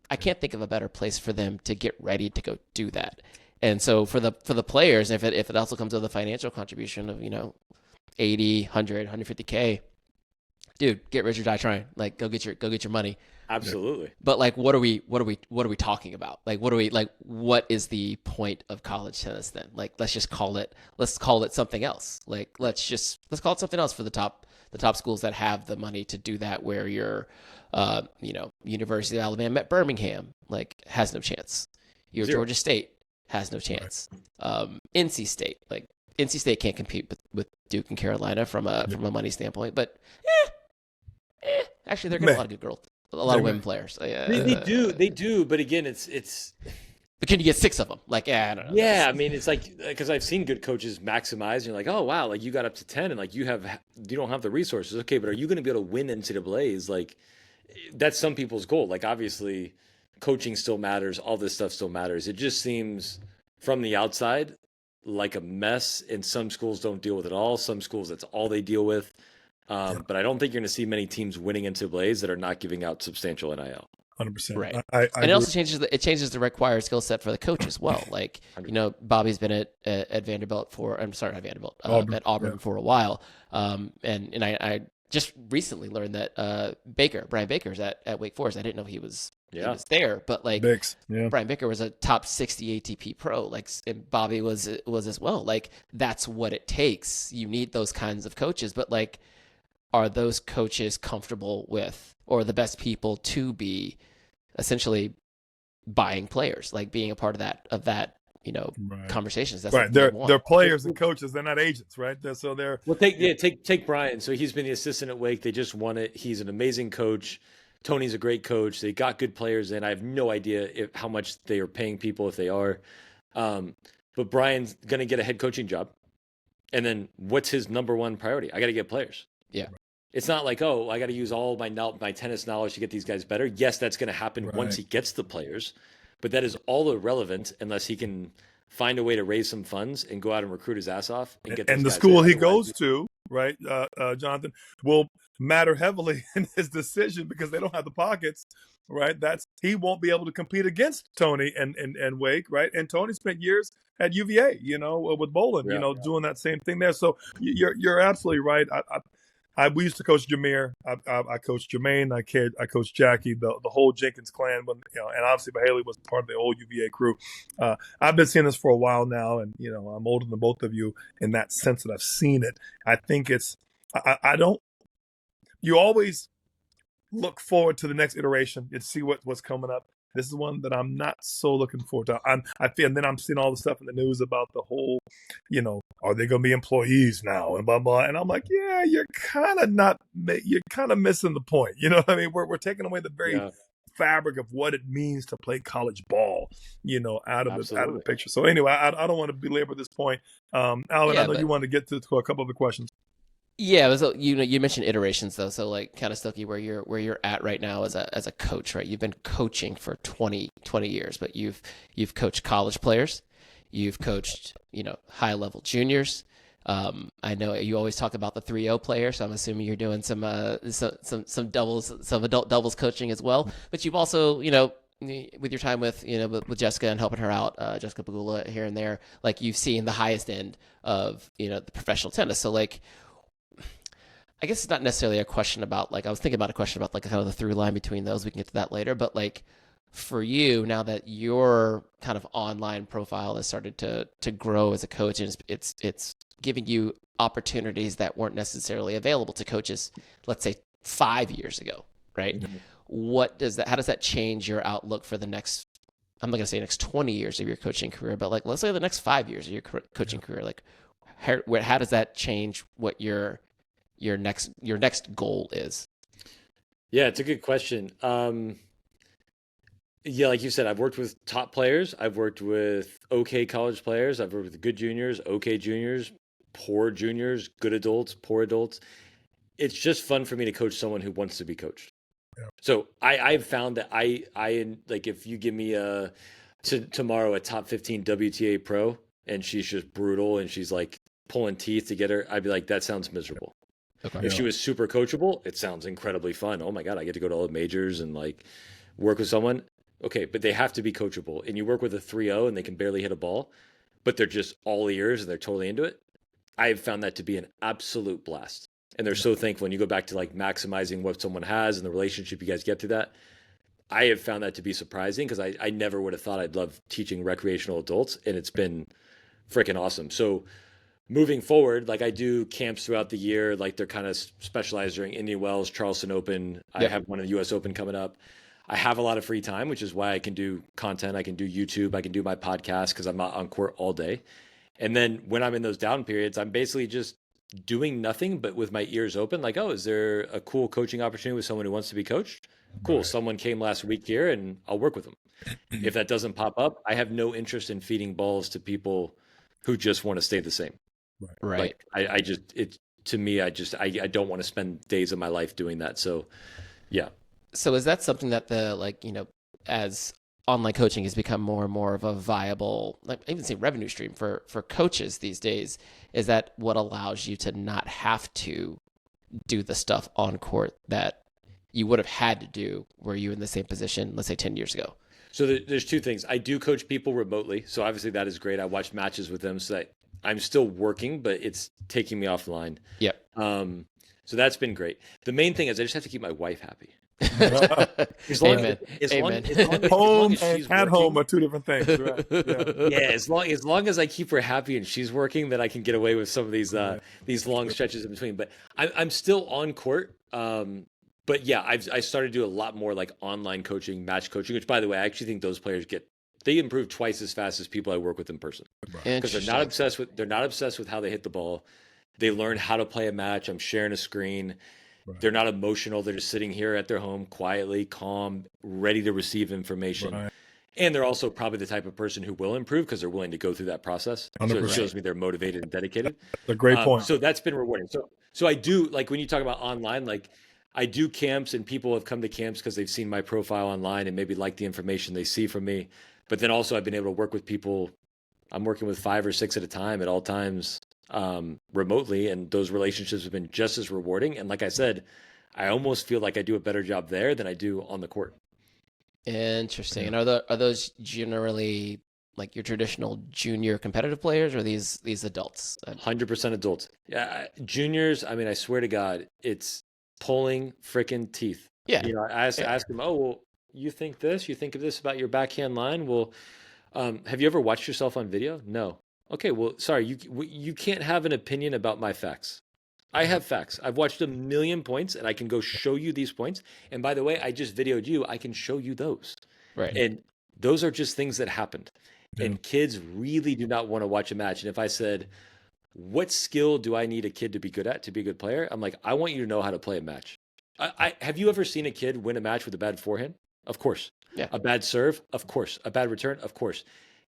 S1: I can't think of a better place for them to get ready to go do that. And so for the players, if it also comes with a financial contribution of 80, 100, 150K, dude, get rich or die trying. Like, go get your money.
S2: Absolutely.
S1: But like, what are we talking about? Like, what is the point of college tennis then? Like, let's call it something else. Like, let's call it something else for the top the top schools that have the money to do that, where your, University of Alabama at Birmingham, like, has no chance. Your
S2: Zero.
S1: Georgia State has no chance. NC State, NC State can't compete with Duke and Carolina from a money standpoint, but actually they're getting a lot of good girls, a lot of women players.
S2: They do, but again, it's.
S1: But can you get 6 of them? Like, I don't know.
S2: Yeah, I mean, it's like, because I've seen good coaches maximize. And you're like, oh wow, like you got up to 10, and like you don't have the resources. Okay, but are you going to be able to win NCAA's? Like, that's some people's goal. Like, obviously, coaching still matters. All this stuff still matters. It just seems from the outside like a mess, and some schools don't deal with it all. Some schools, that's all they deal with. But I don't think you're going to see many teams winning NCAA's that are not giving out substantial NIL.
S3: 100%.
S1: Right.
S3: I
S1: and it also changes the required skill set for the coach as well. Like, Bobby's been at Vanderbilt at Auburn for a while. And I just recently learned that Brian Baker's at Wake Forest. I didn't know he was there, but like Brian Baker was a top 60 ATP pro, like, and Bobby was as well. Like, that's what it takes. You need those kinds of coaches, but like, are those coaches comfortable with, or the best people to be essentially buying players, like being a part of that conversations? That's
S3: right. They're players and coaches. They're not agents, right?
S2: Take Brian. So he's been the assistant at Wake. They just won it. He's an amazing coach. Tony's a great coach. They got good players in. I have no idea how much they are paying people, if they are. But Brian's going to get a head coaching job. And then what's his number one priority? I got to get players.
S1: Yeah.
S2: It's not like, oh, I got to use all my tennis knowledge to get these guys better. Yes, that's going to happen once he gets the players, but that is all irrelevant unless he can find a way to raise some funds and go out and recruit his ass off and get.
S3: And the school he goes to, right, Jonathan, will matter heavily in his decision because they don't have the pockets, right? He won't be able to compete against Tony and Wake, right? And Tony spent years at UVA, with Bolin, doing that same thing there. So you're absolutely right. We used to coach Jameer. I coached Jermaine. I coached Jackie. The whole Jenkins clan, and obviously Haley was part of the old UVA crew. I've been seeing this for a while now, and I'm older than both of you in that sense that I've seen it. I think I don't. You always look forward to the next iteration and see what's coming up. This is one that I'm not so looking forward to. I feel, and then I'm seeing all the stuff in the news about the whole, are they going to be employees now and blah blah. And I'm like, yeah, you're kind of missing the point. You know what I mean? We're taking away the very fabric of what it means to play college ball, out of the picture. So anyway, I don't want to belabor this point. Alvin, I know you wanted to get to a couple of the questions.
S1: Yeah, so you mentioned iterations though, so like kind of Stokke, where you're at right now as a coach, right? You've been coaching for 20 years, but you've coached college players, you've coached high level juniors. I know you always talk about the 3-0 player, so I'm assuming you're doing some doubles, some adult doubles coaching as well. But you've also with your time with Jessica and helping her out, Jessica Pagula here and there, like you've seen the highest end of the professional tennis. So like, I guess it's not necessarily a question about, like, I was thinking about a question about like kind of the through line between those. We can get to that later. But like for you, now that your kind of online profile has started to grow as a coach, and it's giving you opportunities that weren't necessarily available to coaches, let's say 5 years ago, right? Mm-hmm. How does that change your outlook for the next, I'm not going to say next 20 years of your coaching career, but like, let's say the next 5 years of your coaching career, like how does that change what your next goal is?
S2: Yeah, it's a good question. Yeah, like you said, I've worked with top players. I've worked with okay college players. I've worked with good juniors, okay juniors, poor juniors, good adults, poor adults. It's just fun for me to coach someone who wants to be coached. Yeah. So I've found that I like, if you give me tomorrow a top 15 WTA pro and she's just brutal and she's like pulling teeth to get her, I'd be like, that sounds miserable. Okay. If she was super coachable, it sounds incredibly fun. Oh my God, I get to go to all the majors and like work with someone. Okay, but they have to be coachable. And you work with a 3-0 and they can barely hit a ball, but they're just all ears and they're totally into it. I've found that to be an absolute blast. And they're so thankful. And you go back to like maximizing what someone has and the relationship you guys get through that. I have found that to be surprising because I never would have thought I'd love teaching recreational adults, and it's been freaking awesome. So moving forward, like I do camps throughout the year, like they're kind of specialized during Indian Wells, Charleston Open. I
S1: Yep.
S2: have one of the US Open coming up. I have a lot of free time, which is why I can do content. I can do YouTube. I can do my podcast because I'm not on court all day. And then when I'm in those down periods, I'm basically just doing nothing but with my ears open, like, oh, is there a cool coaching opportunity with someone who wants to be coached? Cool.
S3: Right.
S2: Someone came last week here and I'll work with them. If that doesn't pop up, I have no interest in feeding balls to people who just want to stay the same.
S1: Right.
S2: Like I just, it, to me, I don't want to spend days of my life doing that. So yeah.
S1: So is that something that as online coaching has become more and more of a viable, like I even say revenue stream for coaches these days, is that what allows you to not have to do the stuff on court that you would have had to do were you in the same position, let's say 10 years ago?
S2: So there's two things. I do coach people remotely. So obviously that is great. I watch matches with them so that I'm still working, but it's taking me offline.
S1: Yep.
S2: So that's been great. The main thing is I just have to keep my wife happy.
S1: Amen.
S3: Home
S2: as
S3: and
S2: she's
S3: at
S2: working,
S3: home are two different things. Right? Yeah.
S2: yeah, as long as I keep her happy and she's working, then I can get away with some of these long stretches in between. But I'm still on court. But yeah, I started to do a lot more like online coaching, match coaching, which by the way, I actually think those players they improve twice as fast as people I work with in person. Because they're not obsessed with how they hit the ball. They learn how to play a match. I'm sharing a screen.
S3: Right.
S2: They're not emotional. They're just sitting here at their home, quietly, calm, ready to receive information.
S3: Right.
S2: And they're also probably the type of person who will improve because they're willing to go through that process. So it
S3: 100%.
S2: shows me they're motivated and dedicated.
S3: That's a great point.
S2: So that's been rewarding. So I do, like when you talk about online, like I do camps and people have come to camps because they've seen my profile online and maybe like the information they see from me. But then also I've been able to work with people. I'm working with 5 or 6 at a time at all times remotely. And those relationships have been just as rewarding. And like I said, I almost feel like I do a better job there than I do on the court.
S1: Interesting. And are those generally like your traditional junior competitive players, or these adults?
S2: 100% adults. Yeah, juniors. I mean, I swear to God, it's pulling freaking teeth.
S1: Yeah.
S2: You know, I ask them, oh, well, you think this? You think of this about your backhand line? Well, have you ever watched yourself on video? No. Okay. Well, sorry, you can't have an opinion about my facts. I have facts. I've watched 1,000,000 points and I can go show you these points. And by the way, I just videoed you. I can show you those.
S1: Right.
S2: And those are just things that happened.
S3: Yeah.
S2: And kids really do not want to watch a match. And if I said, what skill do I need a kid to be good at, to be a good player? I'm like, I want you to know how to play a match. Have you ever seen a kid win a match with a bad forehand? Of course.
S1: Yeah.
S2: A bad serve? Of course. A bad return? Of course.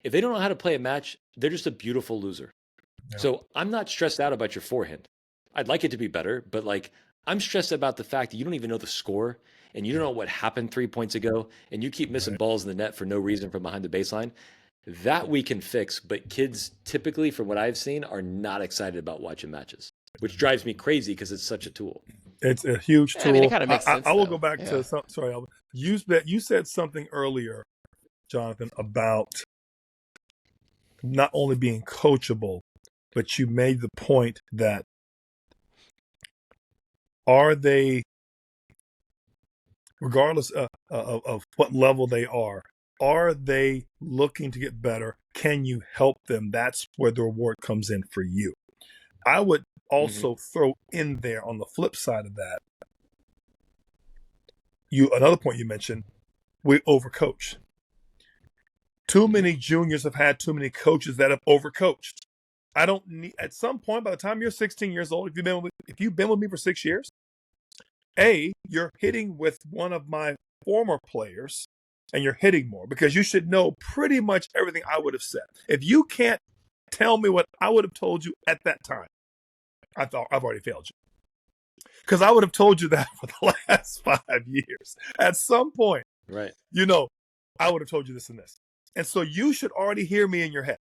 S2: If they don't know how to play a match, they're just a beautiful loser.
S3: Yeah.
S2: So I'm not stressed out about your forehand. I'd like it to be better, but like I'm stressed about the fact that you don't even know the score and you don't know what happened 3 points ago and you keep missing balls in the net for no reason from behind the baseline. That we can fix, but kids typically, from what I've seen, are not excited about watching matches, which drives me crazy because it's such a tool.
S3: It's a huge tool.
S1: I mean, it kind of makes sense.
S3: I will
S1: though.
S3: go back to something. Sorry, Alvin. You said something earlier, Jonathan, about not only being coachable, but you made the point that are they, regardless of what level they are they looking to get better? Can you help them? That's where the reward comes in for you. I would also throw in there on the flip side of that, another point you mentioned, we overcoach. Too many juniors have had too many coaches that have overcoached. I don't need, at some point, by the time you're 16 years old, if you've been with me for 6 years, you're hitting with one of my former players and you're hitting more because you should know pretty much everything I would have said. If you can't tell me what I would have told you at that time, I thought I've already failed you. Because I would have told you that for the last 5 years. At some point,
S2: Right.
S3: I would have told you this and this. And so you should already hear me in your head,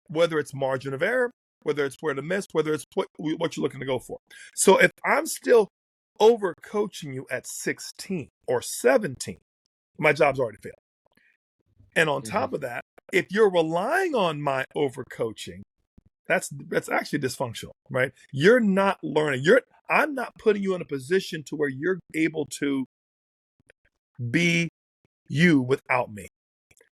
S3: whether it's margin of error, whether it's where to miss, whether it's what you're looking to go for. So if I'm still overcoaching you at 16 or 17, my job's already failed. And on top of that, if you're relying on my overcoaching, that's actually dysfunctional, right? You're not learning. I'm not putting you in a position to where you're able to be you without me.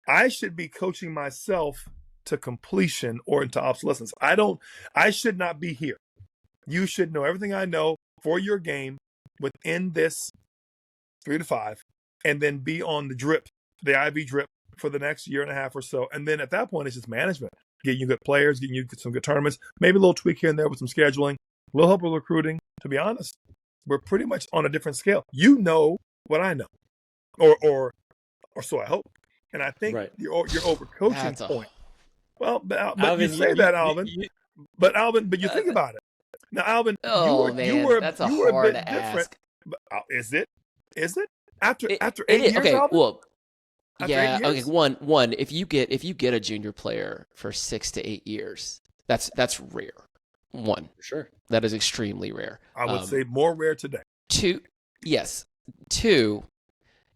S3: I should be coaching myself to completion or into obsolescence. I should not be here. You should know everything I know for your game within this 3 to 5, and then be on the IV drip for the next year and a half or so. And then at that point, it's just management, getting you good players, getting you some good tournaments, maybe a little tweak here and there with some scheduling, a little help with recruiting. To be honest, we're pretty much on a different scale. You know what I know, or so I hope. And I think your overcoaching point. Well, but Alvin, you say that, Alvin. But you think about it. Now, Alvin, you were
S1: that's
S3: a
S1: hard
S3: bit
S1: to
S3: different.
S1: ask.
S3: But, is it? After 8
S1: it is.
S3: years,
S1: Okay,
S3: Alvin?
S1: well,
S3: After
S1: yeah.
S3: 8 years?
S1: Okay, one. If you get a junior player for 6 to 8 years, that's rare. One,
S2: For sure.
S1: that is extremely rare.
S3: I would say more rare today.
S1: Two, yes. Two,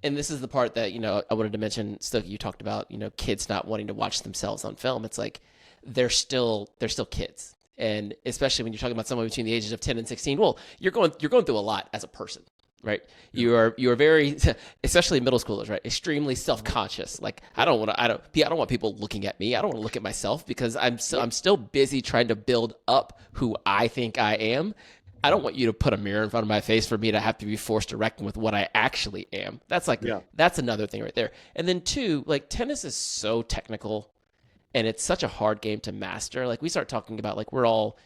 S1: and this is the part that I wanted to mention. Stokke, you talked about kids not wanting to watch themselves on film. It's like they're still kids, and especially when you're talking about someone between the ages of 10 and 16. Well, you're going through a lot as a person. Right, you are very, especially middle schoolers, right? Extremely self-conscious. Like I don't want people looking at me. I don't want to look at myself because I'm still busy trying to build up who I think I am. I don't want you to put a mirror in front of my face for me to have to be forced to reckon with what I actually am. That's that's another thing right there. And then two, like tennis is so technical. And it's such a hard game to master. Like we start talking about, like we're all,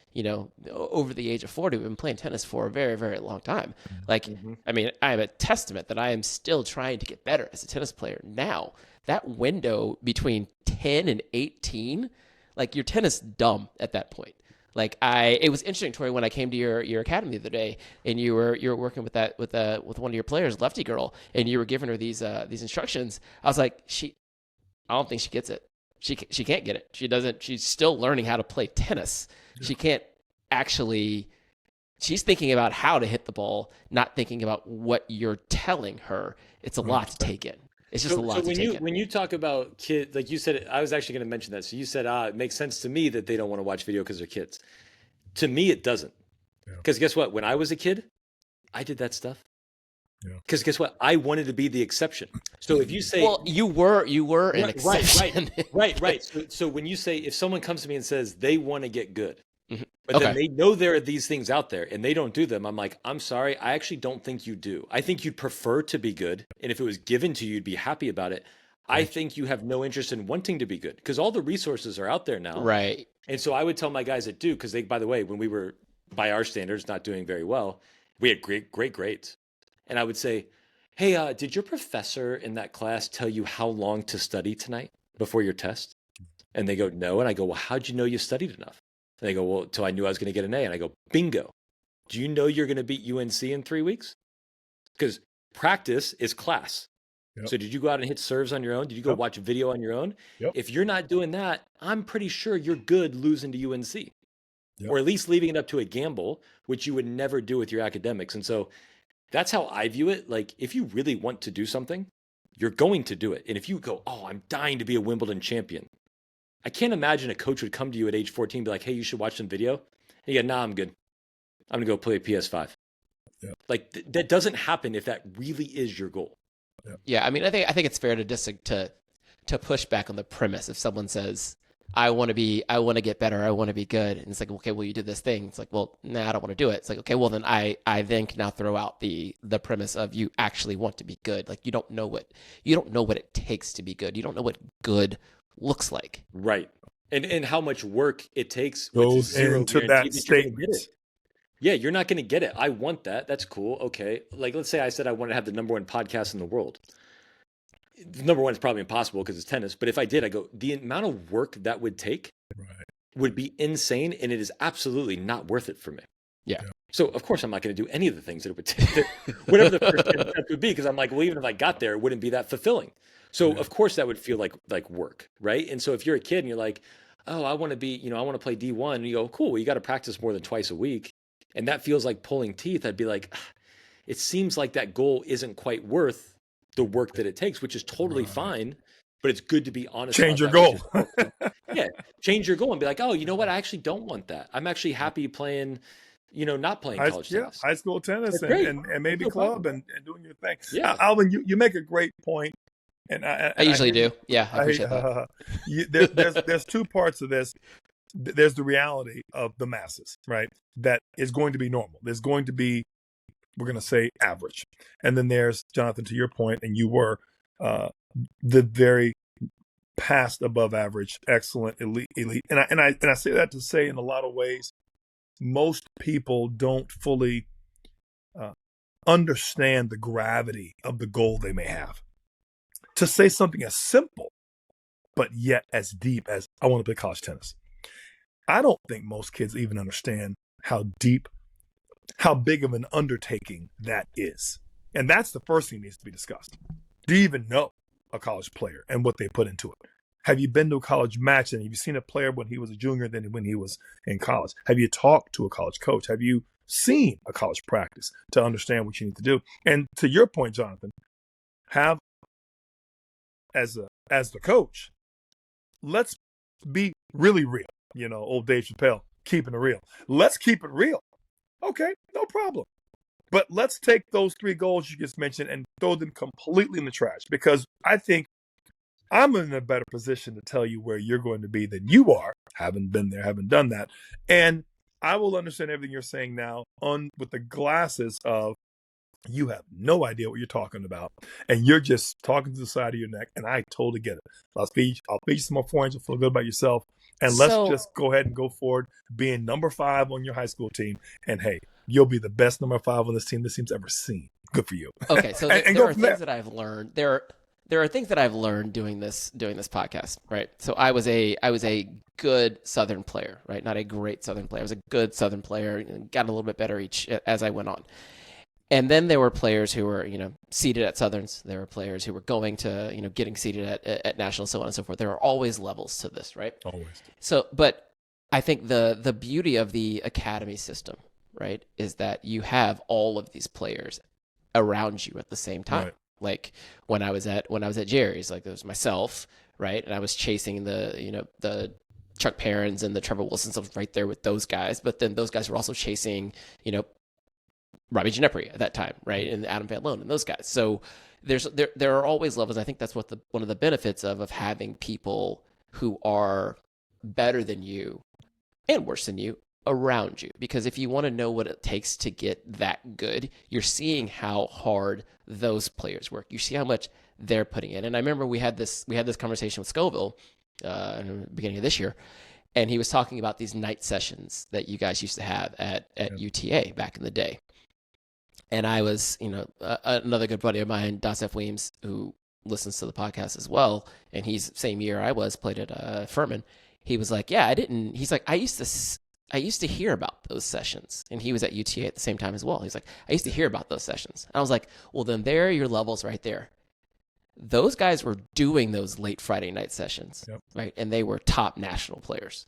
S1: over the age of 40. We've been playing tennis for a very, very long time. Like, I mean, I am a testament that I am still trying to get better as a tennis player now. That window between 10 and 18, like you're tennis dumb at that point. Like it was interesting, Torrey, when I came to your academy the other day, and you were working with one of your players, Lefty Girl, and you were giving her these instructions. I was like, I don't think she gets it. She can't get it. She doesn't. She's still learning how to play tennis. Yeah. She can't actually. She's thinking about how to hit the ball, not thinking about what you're telling her. It's a lot to take in. It's just a lot to take in.
S2: When you talk about kids, like you said, I was actually going to mention that. So you said, it makes sense to me that they don't want to watch video because they're kids. To me, it doesn't. Because guess what? When I was a kid, I did that stuff. Because guess what? I wanted to be the exception. So if you say,
S1: well, you were an exception.
S2: Right. So when you say, if someone comes to me and says they want to get good, but then they know there are these things out there and they don't do them, I'm like, I'm sorry, I actually don't think you do. I think you'd prefer to be good, and if it was given to you, you'd be happy about it. I think you have no interest in wanting to be good because all the resources are out there now.
S1: Right.
S2: And so I would tell my guys that do, because they, by the way, when we were by our standards not doing very well, we had great grades. And I would say, hey, did your professor in that class tell you how long to study tonight before your test? And they go, no. And I go, well, how'd you know you studied enough? And they go, well, till I knew I was going to get an A. And I go, bingo. Do you know you're going to beat UNC in 3 weeks? Because practice is class. Yep. So did you go out and hit serves on your own? Did you go watch video on your own?
S3: Yep.
S2: If you're not doing that, I'm pretty sure you're good losing to UNC. Yep. Or at least leaving it up to a gamble, which you would never do with your academics. And so that's how I view it. Like, if you really want to do something, you're going to do it. And if you go, oh, I'm dying to be a Wimbledon champion, I can't imagine a coach would come to you at age 14 and be like, hey, you should watch some video. And you go, nah, I'm good. I'm going to go play PS5. Yeah. Like, that doesn't happen if that really is your goal.
S1: Yeah, I mean, I think it's fair to push back on the premise. If someone says, I want to get better, I want to be good, and it's like, okay, well, you do this thing. It's like, well, nah, I don't want to do it. It's like, okay, well, then I then can now throw out the premise of you actually want to be good. Like, you don't know what it takes to be good. You don't know what good looks like.
S2: Right. And how much work it takes
S3: goes into that statement.
S2: Yeah, you're not going to get it. I want that. That's cool. Okay. Like, let's say I said I want to have the number one podcast in the world. Number one is probably impossible because it's tennis. But if I did, I go, the amount of work that would take would be insane. And it is absolutely not worth it for me.
S1: Yeah.
S2: So, of course, I'm not going to do any of the things that it would take, whatever the first step would be, because I'm like, well, even if I got there, it wouldn't be that fulfilling. So, of course, that would feel like work. Right. And so if you're a kid and you're like, oh, I want to be, I want to play D1. And you go, cool, well, you got to practice more than twice a week. And that feels like pulling teeth. I'd be like, it seems like that goal isn't quite worth the work that it takes, which is totally fine. But it's good to be honest.
S3: Change your goal.
S2: Yeah. Change your goal and be like, oh, you know what? I actually don't want that. I'm actually happy playing, not playing college tennis.
S3: High school tennis and maybe club and doing your thing.
S2: Yeah.
S3: Alvin, you make a great point And
S1: I usually do. Yeah, I
S3: I
S1: appreciate that.
S3: there's two parts of this. There's the reality of the masses, right? That is going to be normal. There's going to be, we're going to say, average. And then there's, Jonathan, to your point, and you were the very past above average, excellent, elite. And I say that to say, in a lot of ways, most people don't fully understand the gravity of the goal they may have. To say something as simple, but yet as deep as, I want to play college tennis. I don't think most kids even understand how deep, how big of an undertaking that is. And that's the first thing that needs to be discussed. Do you even know a college player and what they put into it? Have you been to a college match and have you seen a player when he was a junior than when he was in college? Have you talked to a college coach? Have you seen a college practice to understand what you need to do? And to your point, Jonathan, have as the coach, let's be really real. You know, old Dave Chappelle, keeping it real. Let's keep it real. Okay, no problem. But let's take those 3 goals you just mentioned and throw them completely in the trash, because I think I'm in a better position to tell you where you're going to be than you are. Haven't been there, haven't done that. And I will understand everything you're saying now with the glasses of, you have no idea what you're talking about, and you're just talking to the side of your neck, and I totally get it. I'll feed you some more points. You'll feel good about yourself, and let's just go ahead and go forward, being number 5 on your high school team, and hey, you'll be the best number 5 on this team's ever seen. Good for you.
S1: Okay, so
S3: and
S1: there are things that I've learned. There are things that I've learned doing this podcast, right? So I was a good Southern player, right? Not a great Southern player. I was a good Southern player, got a little bit better as I went on. And then there were players who were, seated at Southerns. There were players who were going to, getting seated at nationals, so on and so forth. There are always levels to this, right?
S3: Always.
S1: So, but I think the beauty of the academy system, right, is that you have all of these players around you at the same time. Right. Like when I was at Jerry's, like there was myself, right, and I was chasing the Chuck Perrins and the Trevor Wilsons. I was right there with those guys, but then those guys were also chasing, Robbie Ginepri at that time, right, and Adam Van Loan and those guys. So there are always levels. I think that's what one of the benefits of having people who are better than you and worse than you around you. Because if you want to know what it takes to get that good, you're seeing how hard those players work. You see how much they're putting in. And I remember we had this conversation with Scoville in the beginning of this year. And he was talking about these night sessions that you guys used to have at UTA back in the day. And I was, another good buddy of mine, Dasef Weems, who listens to the podcast as well, and he's same year I was, played at Furman. He was like, yeah, he's like, I used to hear about those sessions. And he was at UTA at the same time as well. He's like, I used to hear about those sessions. And I was like, well, then there are your levels right there. Those guys were doing those late Friday night sessions, right? And they were top national players.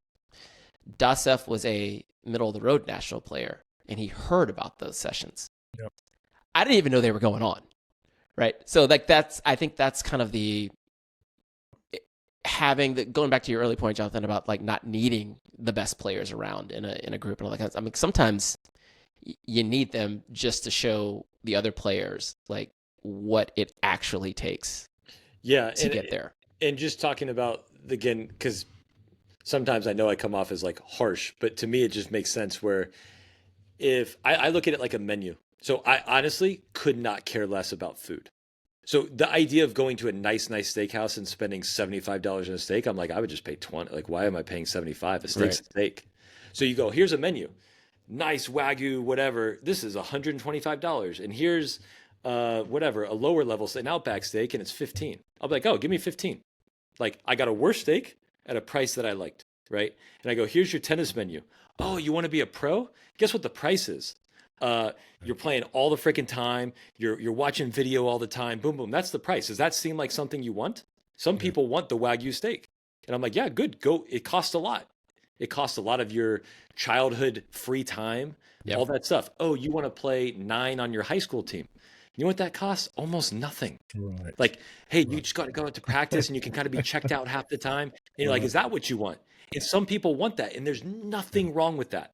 S1: Dasef was a middle-of-the-road national player, and he heard about those sessions. Yep. I didn't even know they were going on, right? So like I think that's kind of going back to your early point, Jonathan, about like not needing the best players around in a group and all that kind of stuff. I mean, sometimes you need them just to show the other players like what it actually takes to get there.
S2: And just talking about, again, because sometimes I know I come off as like harsh, but to me it just makes sense where if I look at it like a menu. So I honestly could not care less about food. So the idea of going to a nice steakhouse and spending $75 on a steak, I'm like, I would just pay 20. Like, why am I paying 75? A steak's a steak. So you go, here's a menu, nice Wagyu, whatever. This is $125. And here's whatever, a lower level, an Outback steak, and it's 15. I'll be like, oh, give me 15. Like, I got a worse steak at a price that I liked, right? And I go, here's your tennis menu. Oh, you want to be a pro? Guess what the price is? You're playing all the freaking time. You're watching video all the time. Boom, boom. That's the price. Does that seem like something you want? Some people want the Wagyu steak. And I'm like, yeah, good. Go. It costs a lot. It costs a lot of your childhood free time, all that stuff. Oh, you want to play 9 on your high school team. You know what that costs? Almost nothing. Right. Like, hey, you just got to go into practice and you can kind of be checked out half the time. And you're like, is that what you want? And some people want that. And there's nothing wrong with that.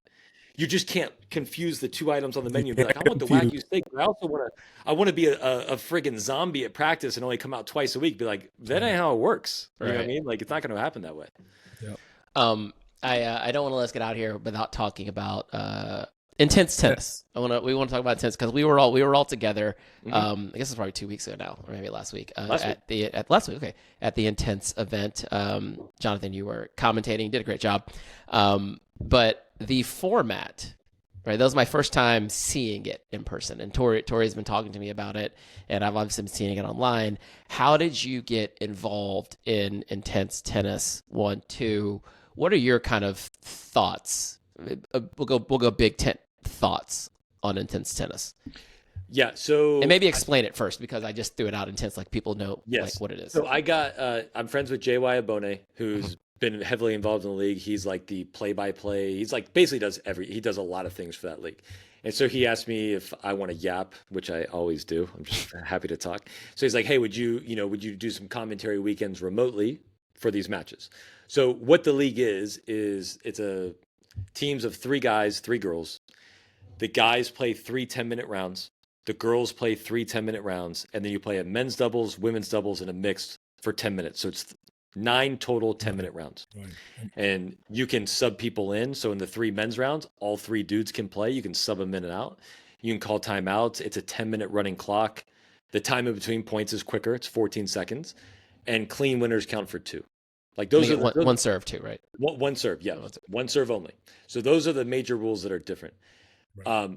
S2: you just can't confuse the two items on the menu and be
S3: You
S2: like, I
S3: can't
S2: want the
S3: confuse.
S2: Wagyu steak, but I want to be a friggin' zombie at practice and only come out twice a week. Be like, that ain't how it works. You know what I
S1: Right.
S2: mean? Like, it's not going to happen that way.
S3: Yep.
S1: I don't want to let us get out here without talking about Intennse tennis. We want to talk about Intennse because we were all together. I guess it's probably 2 weeks ago now, or maybe last week. Last week, okay, at the Intennse event. Jonathan, you were commentating, did a great job. But the format, right? That was my first time seeing it in person, and Torrey's been talking to me about it, and I've obviously been seeing it online. How did you get involved in Intennse tennis? 1, 2. What are your kind of thoughts? We'll go Big Ten thoughts on Intennse tennis.
S2: Yeah. So
S1: and maybe explain it first because I just threw it out intense, like people know like what it is.
S2: So I'm friends with JY Abone, who's been heavily involved in the league. He's like the play-by-play. He's like basically he does a lot of things for that league. And so he asked me if I want to yap, which I always do. I'm just happy to talk. So he's like, hey, would you do some commentary weekends remotely for these matches? So what the league is it's a teams of 3 guys, 3 girls. The guys play 3 10-minute rounds. The girls play 3 10-minute rounds. And then you play a men's doubles, women's doubles, and a mixed for 10 minutes. So it's 9 total 10-minute rounds. Right. And you can sub people in. So in the 3 men's rounds, all 3 dudes can play. You can sub them in and out. You can call timeouts. It's a 10-minute running clock. The time in between points is quicker. It's 14 seconds. And clean winners count for 2. Like those are
S1: one serve too, right?
S2: One serve, yeah. One serve only. So those are the major rules that are different. Right.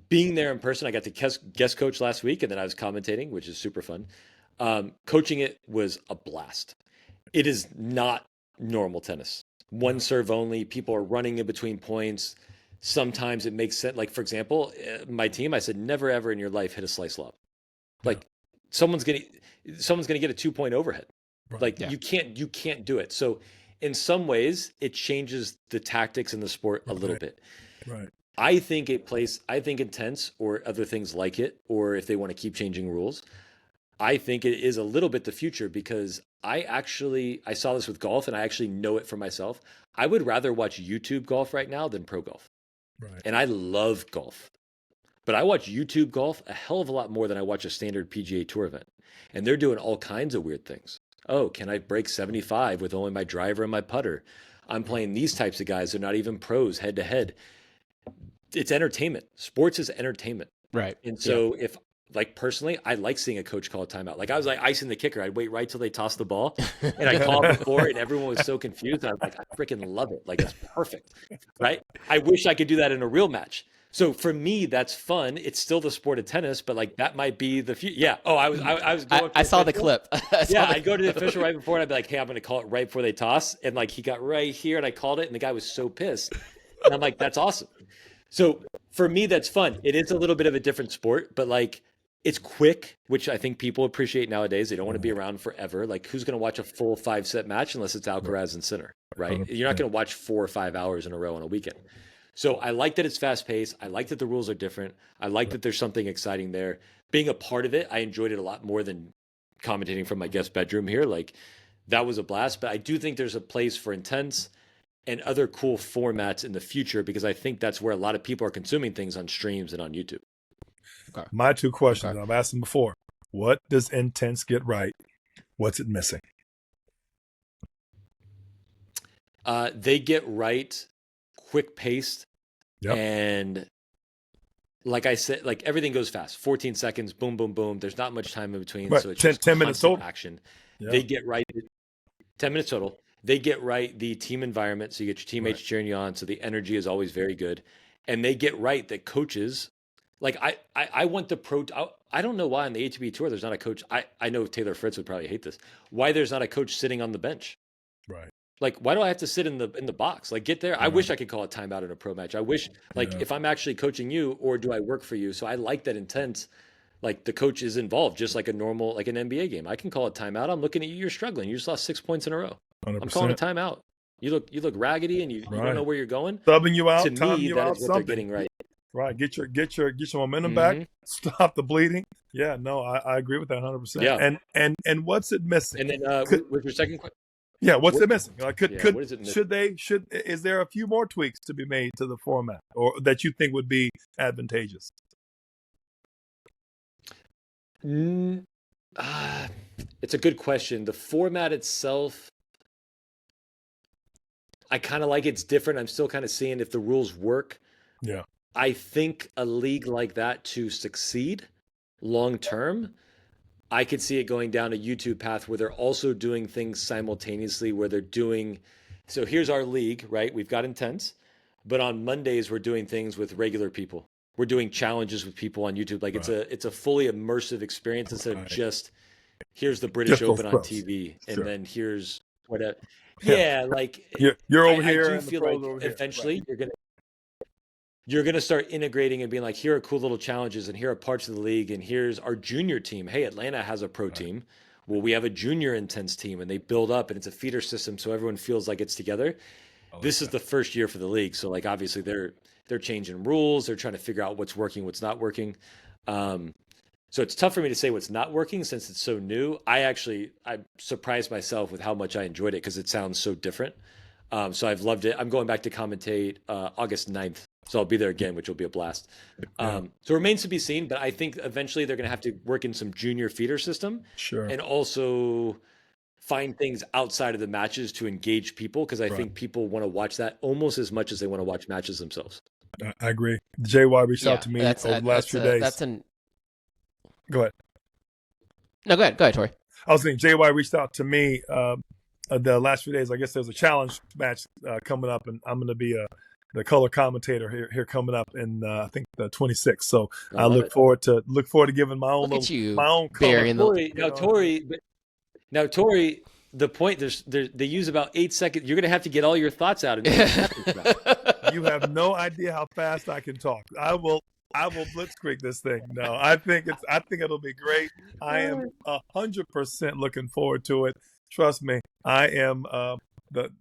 S2: Being there in person, I got to guest coach last week, and then I was commentating, which is super fun. Coaching it was a blast. It is not normal tennis. One serve only. People are running in between points. Sometimes it makes sense. Like, for example, my team, I said, never ever in your life hit a slice lob. Like someone's gonna get a 2-point overhead. Right. Like you can't do it. So in some ways it changes the tactics in the sport a little bit. Right. I think Intennse or other things like it, or if they want to keep changing rules, I think it is a little bit the future because I saw this with golf and I actually know it for myself. I would rather watch YouTube golf right now than pro golf. Right. And I love golf. But I watch YouTube golf a hell of a lot more than I watch a standard PGA Tour event. And they're doing all kinds of weird things. Oh, can I break 75 with only my driver and my putter? I'm playing these types of guys. They're not even pros head to head. It's entertainment. Sports is entertainment. Right. And so if like personally, I like seeing a coach call a timeout. Like I was like icing the kicker. I'd wait right till they toss the ball and I call it before and everyone was so confused. And I was like, I freaking love it. Like it's perfect. Right. I wish I could do that in a real match. So for me, that's fun. It's still the sport of tennis, but like that might be the future. Yeah. Oh, I was going. I
S1: saw the clip.
S2: I'd go to the official right before, and I'd be like, "Hey, I'm going to call it right before they toss." And like he got right here, and I called it, and the guy was so pissed. And I'm like, "That's awesome." So for me, that's fun. It is a little bit of a different sport, but like it's quick, which I think people appreciate nowadays. They don't want to be around forever. Like who's going to watch a full 5-set match unless it's Alcaraz and Sinner, right? You're not going to watch 4 or 5 hours in a row on a weekend. So I like that it's fast paced. I like that the rules are different. I like that there's something exciting there. Being a part of it, I enjoyed it a lot more than commentating from my guest bedroom here. Like that was a blast, but I do think there's a place for Intennse and other cool formats in the future because I think that's where a lot of people are consuming things on streams and on YouTube.
S3: Okay. My 2 questions, I've asked them before. What does Intennse get right? What's it missing?
S2: They get right quick paced. Yep. And like I said, like everything goes fast. 14 seconds, boom, boom, boom. There's not much time in between. Right. So it's 10 minutes total action. Yep. They get right 10 minutes total. They get right the team environment. So you get your teammates cheering you on. So the energy is always very good. And they get right that coaches, like I want the pro. I don't know why on the ATP tour there's not a coach. I know Taylor Fritz would probably hate this. Why there's not a coach sitting on the bench? Right. Like, why do I have to sit in the box? Like, get there. I wish I could call a timeout in a pro match. I wish, like, if I'm actually coaching you, or do I work for you? So I like that Intennse. Like the coach is involved, just like a normal, like an NBA game. I can call a timeout. I'm looking at you. You're struggling. You just lost 6 points in a row. 100%. I'm calling a timeout. You look raggedy, and you don't know where you're going.
S3: Subbing you out.
S2: To me, that is what they're getting right.
S3: Right. Get your momentum back. Stop the bleeding. Yeah. No, I agree with that 100%. Yeah. And what's it missing?
S2: And then with your second question.
S3: Yeah, what's
S2: What-
S3: it missing?
S2: what is it missing?
S3: Is there a few more tweaks to be made to the format, or that you think would be advantageous?
S2: It's a good question. The format itself, I kind of like it's different. I'm still kind of seeing if the rules work.
S3: Yeah.
S2: I think a league like that to succeed long term, I could see it going down a YouTube path where they're also doing things simultaneously, where they're doing. So here's our league, right? We've got Intennse, but on Mondays we're doing things with regular people. We're doing challenges with people on YouTube. Like it's a fully immersive experience instead of just here's the British
S3: Just those
S2: Open on
S3: pros.
S2: TV, and
S3: Sure.
S2: then here's whatever.
S3: Yeah.
S2: Yeah, like
S3: You're over
S2: I
S3: here,
S2: do
S3: and the
S2: feel
S3: pros
S2: like
S3: over here.
S2: eventually you're gonna start integrating and being like, here are cool little challenges, and here are parts of the league, and here's our junior team. Hey, Atlanta has a pro team. Well, we have a junior Intennse team, and they build up, and it's a feeder system, so everyone feels like it's together. This is the first year for the league, so like obviously they're changing rules. They're trying to figure out what's working, what's not working. So it's tough for me to say what's not working since it's so new. I surprised myself with how much I enjoyed it because it sounds so different. So I've loved it. I'm going back to commentate August 9th. So I'll be there again, which will be a blast. So it remains to be seen, but I think eventually they're going to have to work in some junior feeder system.
S3: Sure.
S2: And also find things outside of the matches to engage people, because I think people want to watch that almost as much as they want to watch matches themselves.
S3: I agree. JY reached out to me over the last few days. Go ahead.
S1: No, go ahead, Torrey.
S3: I was thinking JY reached out to me the last few days. I guess there's a challenge match coming up, and I'm going to be the color commentator here coming up in I think the 26th. So I look forward to giving my own color.
S2: Now Torrey, the point they use about 8 seconds. You're going to have to get all your thoughts out.
S3: You have no idea how fast I can talk. I will blitzkrieg this thing. No, I think it'll be great. I am 100% looking forward to it. Trust me, I am.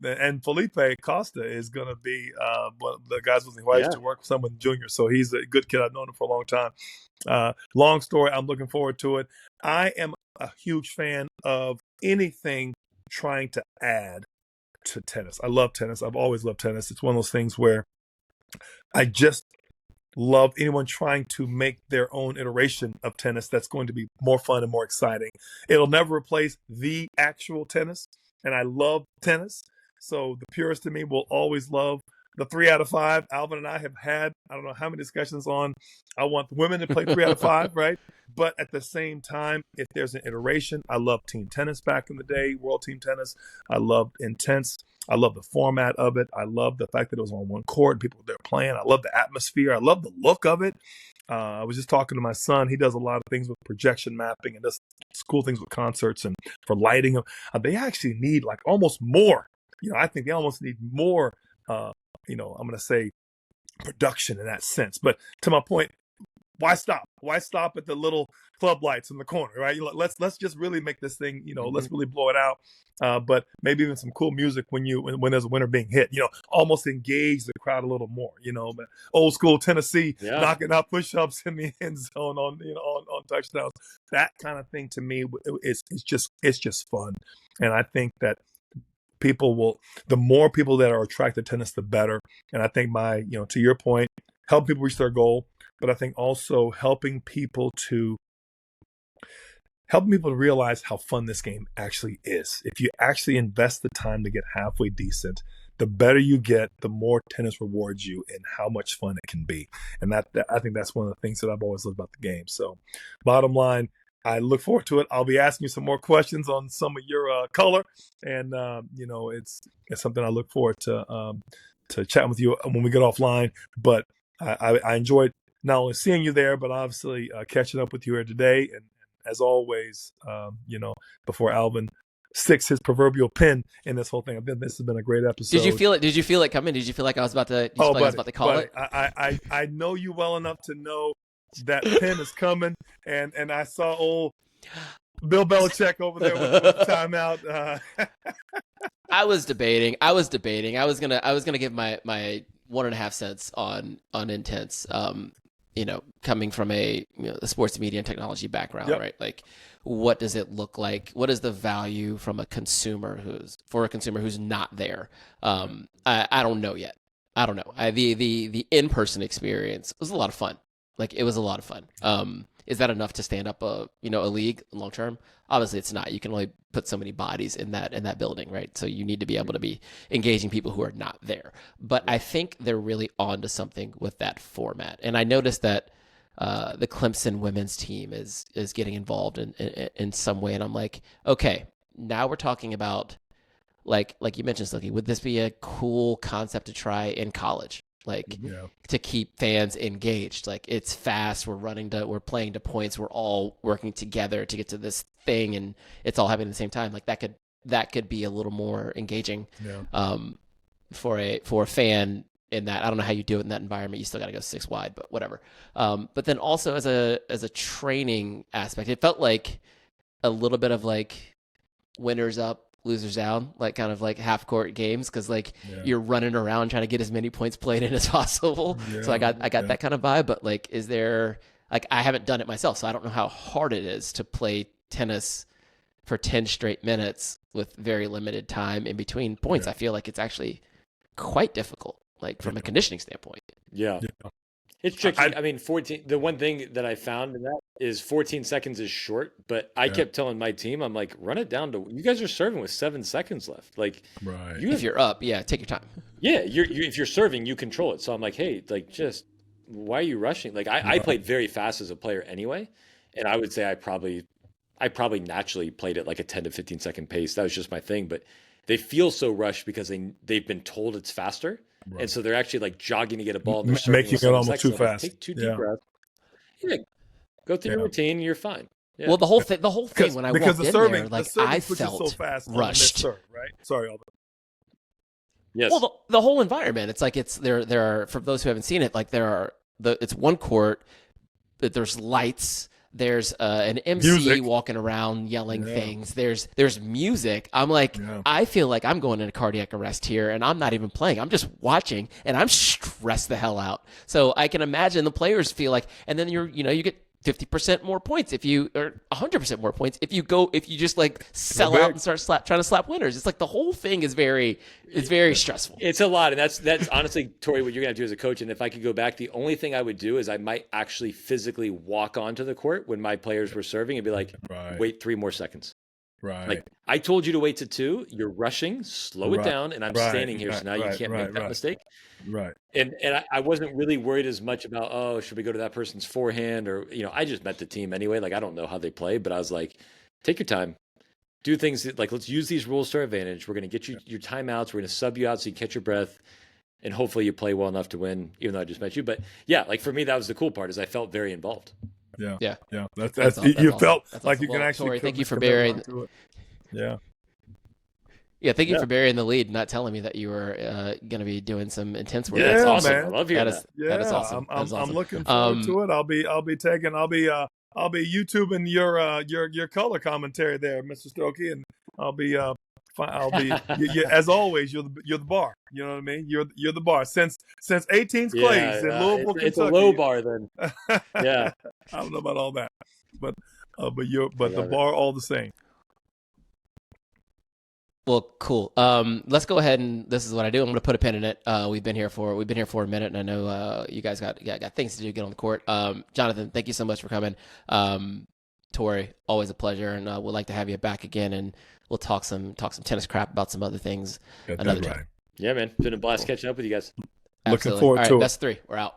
S3: And Felipe Costa is going to be one of the guys who I used to work with someone junior. So he's a good kid. I've known him for a long time. Long story. I'm looking forward to it. I am a huge fan of anything trying to add to tennis. I love tennis. I've always loved tennis. It's one of those things where I just love anyone trying to make their own iteration of tennis that's going to be more fun and more exciting. It'll never replace the actual tennis, and I love tennis. So the purist in me will always love the 3 out of 5. Alvin and I have had, I don't know how many discussions on, I want the women to play 3 out of 5, right? But at the same time, if there's an iteration, I love team tennis back in the day, world team tennis. I loved Intennse. I love the format of it. I love the fact that it was on one court and people were there playing. I love the atmosphere. I love the look of it. I was just talking to my son. He does a lot of things with projection mapping and does cool things with concerts and for lighting. They actually need like almost more. I think they almost need more, I'm going to say production in that sense. But to my point, why stop? Why stop at the little club lights in the corner, right? Let's just really make this thing, let's really blow it out. But maybe even some cool music when there's a winner being hit, almost engage the crowd a little more, but old school Tennessee knocking out push-ups in the end zone on touchdowns. That kind of thing to me is just fun. And I think that the more people that are attracted to tennis, the better. And I think to your point, help people reach their goal, but I think also helping people to realize how fun this game actually is. If you actually invest the time to get halfway decent, the better you get, the more tennis rewards you and how much fun it can be. And that I think that's one of the things that I've always loved about the game. So bottom line, I look forward to it. I'll be asking you some more questions on some of your color. And, it's something I look forward to chatting with you when we get offline. But I enjoyed not only seeing you there, but obviously catching up with you here today. And as always, before Alvin sticks his proverbial pin in this whole thing, this has been a great episode.
S1: Did you feel it? Did you feel it coming? Did you feel like I was about to? I was about to call it.
S3: I know you well enough to know that pin is coming, and I saw old Bill Belichick over there with timeout.
S1: I was debating. I was gonna give my 1.5 cents on Intennse. Coming from a sports media and technology background, right? Like, what does it look like? What is the value from a consumer who's for a consumer who's not there. I don't know yet. I don't know. The in-person experience was a lot of fun. Like, it was a lot of fun. Is that enough to stand up a league long term? Obviously, it's not. You can only put so many bodies in that building, right? So you need to be able to be engaging people who are not there. But I think they're really onto something with that format. And I noticed that the Clemson women's team is getting involved in some way, and I'm like, okay, now we're talking about like you mentioned, Stokke, would this be a cool concept to try in college? Like, to keep fans engaged. Like, it's fast. We're playing to points. We're all working together to get to this thing, and it's all happening at the same time. Like, that could be a little more engaging for a fan. In that, I don't know how you do it in that environment. You still got to go 6 wide, but whatever. But then also as a training aspect, it felt like a little bit of like winners up, losers down, like kind of like half court games, because like you're running around trying to get as many points played in as possible. So I got that kind of vibe. But like, is there, like, I haven't done it myself, so I don't know how hard it is to play tennis for 10 straight minutes with very limited time in between points. I feel like it's actually quite difficult, like from a conditioning standpoint.
S2: It's tricky. I mean, 14. The one thing that I found in that is 14 seconds is short, but I kept telling my team, I'm like, run it down to, you guys are serving with 7 seconds left. Like,
S1: if you're up, take your time.
S2: Yeah, if you're serving, you control it. So I'm like, hey, like, just why are you rushing? Like, I played very fast as a player anyway, and I would say I probably naturally played at like a 10 to 15 second pace. That was just my thing. But they feel so rushed because they've been told it's faster. And so they're actually like jogging to get a ball, and they're
S3: making it almost too fast.
S2: Take 2 deep breaths. Go through your routine, you're fine.
S1: Well, the whole thing when I walked in there, like, I felt
S3: so fast
S1: rushed.
S3: Serve, right? Sorry, Alvin.
S2: Yes.
S1: Well, the whole environment, it's like there are, for those who haven't seen it, like it's one court, but there's lights. There's an MC music, walking around yelling things. There's music. I'm like, I feel like I'm going into cardiac arrest here, and I'm not even playing. I'm just watching, and I'm stressed the hell out. So I can imagine the players feel like, and then you get 50% more points or 100% more points if you just like sell out and start trying to slap winners. It's like the whole thing is very stressful.
S2: It's a lot. And that's honestly, Torrey, what you're going to do as a coach. And if I could go back, the only thing I would do is I might actually physically walk onto the court when my players were serving and be like, wait 3 more seconds.
S3: Right.
S2: Like, I told you to wait to 2. You're rushing. Slow it down. And I'm standing here. So now you can't make that mistake.
S3: Right.
S2: And I wasn't really worried as much about, should we go to that person's forehand? Or, I just met the team anyway. Like, I don't know how they play, but I was like, take your time. Do things that, like, let's use these rules to our advantage. We're going to get you your timeouts. We're going to sub you out so you catch your breath. And hopefully you play well enough to win, even though I just met you. But yeah, like, for me, that was the cool part, is I felt very involved.
S3: Yeah. That's
S1: you
S3: awesome. Felt
S1: that's
S3: like
S1: awesome.
S3: You can actually.
S1: Torrey, thank you for bearing. Thank you for burying the lead, not telling me that you were going to be doing some intense work.
S2: That's awesome.
S3: Man.
S2: I love hearing
S3: that.
S1: That is awesome.
S3: I'm looking forward to it. I'll be YouTubing your color commentary there, Mr. Stokke, and I'll be as always. You're the bar. You know what I mean? You're the bar since 18th Clays in Louisville, Kentucky.
S2: It's a low bar then. Yeah,
S3: I don't know about all that, but the bar all the same.
S1: Well, cool. Let's go ahead, and this is what I do. I'm going to put a pin in it. We've been here for a minute, and I know you guys got things to do. Get on the court. Jonathan, thank you so much for coming. Torrey, always a pleasure, and we'd like to have you back again, and we'll talk some tennis crap about some other things another time.
S2: Yeah, man, it's been a blast catching up with you guys.
S3: Looking forward to it.
S1: Best 3. We're out.